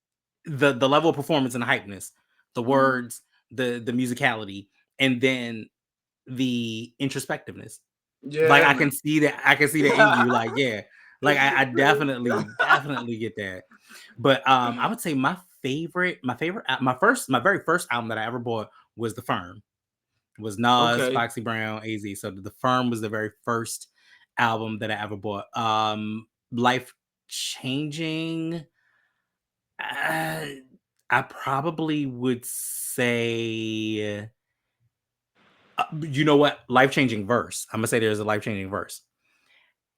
the level of performance and the hypeness, the Mhm. words, the musicality, and then the introspectiveness. Like Yeah, I man. can see that. I can see that in you. Like yeah. Like I definitely get that. But I would say my very first album that I ever bought was The Firm. Was Nas, Okay. Foxy Brown, AZ. So The Firm was the very first album that I ever bought. Life changing. Uh, I probably would say, you know what? Life changing verse. I'm gonna say there's a life changing verse,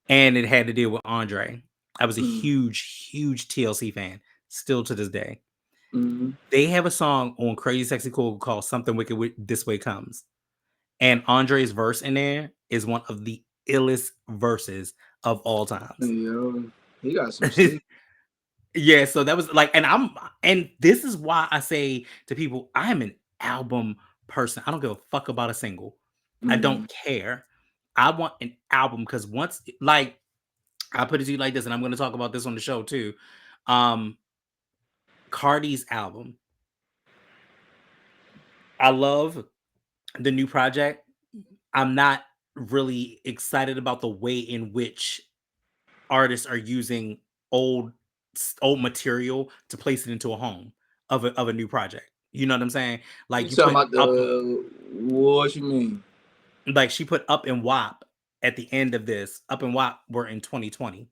and it had to deal with Andre. I was a Mm-hmm. huge TLC fan, still to this day. Mm-hmm. They have a song on Crazy Sexy Cool called "Something Wicked This Way Comes," and Andre's verse in there is one of the illest verses of all times. Yo, he got some sleep. Yeah, so that was like, and this is why I say to people, I am an album person. I don't give a fuck about a single. I don't Mm. care. I want an album because once, like, I put it to you like this, and I'm going to talk about this on the show too. Um, Cardi's album. I love the new project. I'm not really excited about the way in which artists are using old old material to place it into a home of a new project. You know what I'm saying? You Like you talking put about up the what you mean? like she put up and WAP at the end of this. Up and WAP were in 2020.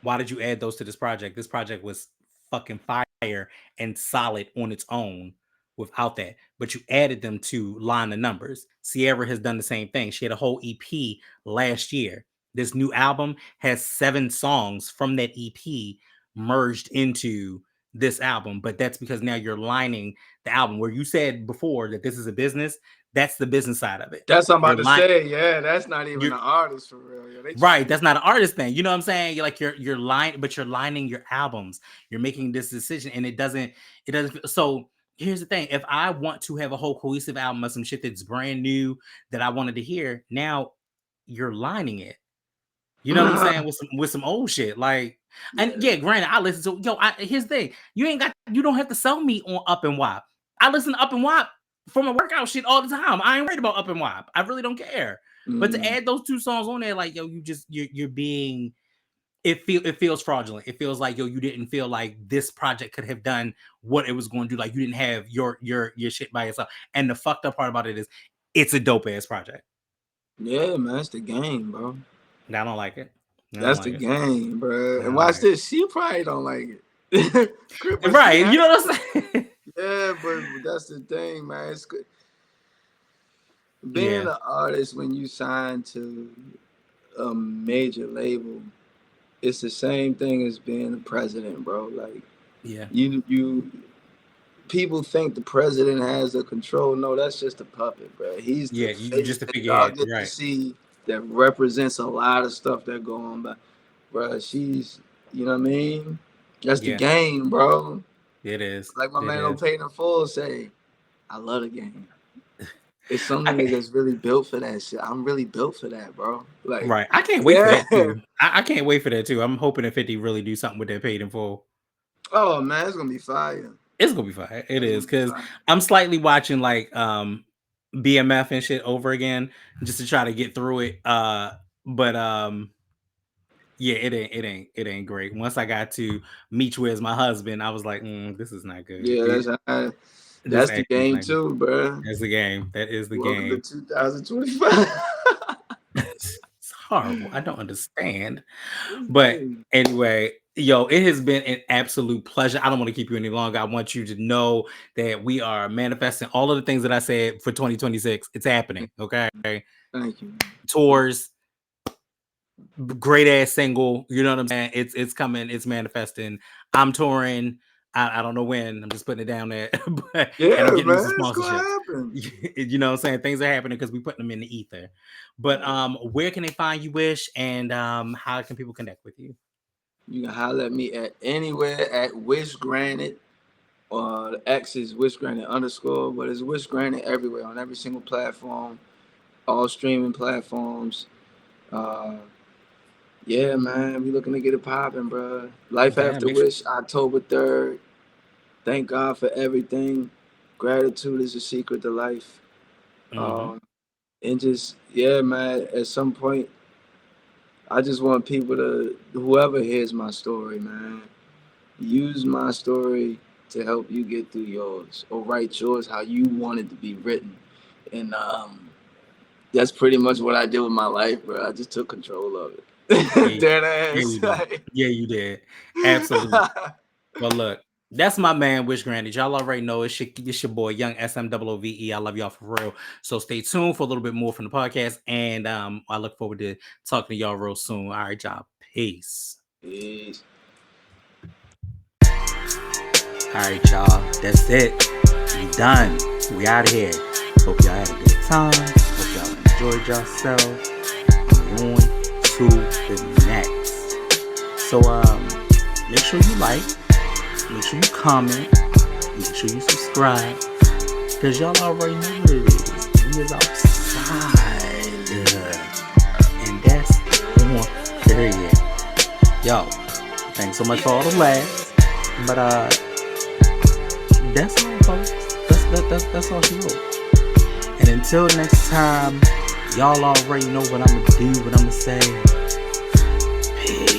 Why did you add those to this project? This project was fucking fire and solid on its own without that. But you added them to line the numbers. Sierra has done the same thing. She had a whole EP last year. This new album has 7 songs from that EP merged into this album. But that's because now you're lining the album where you said before that this is a business. That's the business side of it. That's what I'm about You're to line say. Yeah, that's not even you're an artist for real. Yeah, they trying Right, to. that's not an artist thing. You know what I'm saying? You're like you're lying, but you're lining your albums. You're making this decision, and it doesn't. So here's the thing: if I want to have a whole cohesive album of some shit that's brand new that I wanted to hear, now you're lining it. You know what I'm saying? With some old shit. Like, and Yeah. yeah, granted, I listen to here's the thing. You don't have to sell me on Up and Wop. I listen to Up and Wop for my workout shit all the time. I ain't worried about Up and Wop. I really don't care. But to Mm. add those 2 songs on there, like yo, you're being it feels fraudulent. It feels like yo, you didn't feel like this project could have done what it was going to do. Like you didn't have your shit by yourself. And the fucked up part about it is it's a dope ass project. Yeah, man, that's the game, bro. And I don't like it. I don't That's the like it. game, bro. I And don't watch like it. this. She probably don't like it. But see, Right. You know what I'm saying? yeah, but that's the thing, man. It's good. Being Yeah. an artist when you sign to a major label, it's the same thing as being a president, bro. Like Yeah. You people think the president has the control. No, that's just a puppet, bro. He's the Yeah, you face just a that y'all figurehead, get to right? see that represents a lot of stuff that go on. But, bro, she's, you know what I mean? That's the Yeah, game, bro. it is. Like my It man on is. Payton in Full say, I love the game. It's some I niggas can't, that's really built for that shit. I'm really built for that, bro. Like, right. I can't wait for yeah. that too. I can't wait for that too. I'm hoping that 50 really do something with that paid in full. Oh man, it's gonna be fire. It's gonna be fine. It It's is gonna be because fire. I'm slightly watching like BMF and shit over again just to try to get through it. But yeah, it ain't great. Once I got to meet you as my husband, I was like, this is not good. Yeah, This that's the actually is game not good. too, bro. That's the game. That is the Welcome to game. 2025. It's horrible. I don't understand. It's But crazy. anyway, yo, it has been an absolute pleasure. I don't want to keep you any longer. I want you to know that we are manifesting all of the things that I said for 2026. It's happening. Okay. Thank you. Tours, great ass single. You know what I'm saying? It's coming, it's manifesting. I'm touring. I don't know when. I'm just putting it down there. But and I'm Yeah, getting me man, some it's gonna sponsorships. happen. You know what I'm saying? Things are happening because we putting them in the ether. But Right. where can they find you, Wish? And how can people connect with you? You can holler at me at anywhere at WishGranted. The X is WishGranted underscore, but it's WishGranted everywhere on every single platform, all streaming platforms. Uh, yeah, man, we looking to get it popping, bro. Life Yeah, After make sure. Wish, October 3rd. Thank God for everything. Gratitude is the secret to life. Mhm. Um, and just, yeah, man, at some point, I just want people to, whoever hears my story, man, use my story to help you get through yours or write yours how you want it to be written. And that's pretty much what I did with my life, bro. I just took control of Yeah, it. Dead yeah, ass. you did. Yeah, you did. Absolutely. Well, look, that's my man, Wish Granted. Y'all already know it's your boy, Young SMOOVE. I love y'all for real. So stay tuned for a little bit more from the podcast. And I look forward to talking to y'all real soon. All right, y'all. Peace. Peace. All right, y'all. That's it. We done. We out of here. Hope y'all had a good time. Hope y'all enjoyed yourself. On to the next. So make sure you like, make sure you comment, make sure you subscribe, because y'all already know what it is. We is outside. And that's on period. Yo, thanks so much for all the laughs. But that's all, folks. That's all she wrote. And until next time, y'all already know what I'ma do, what I'ma say. Peace.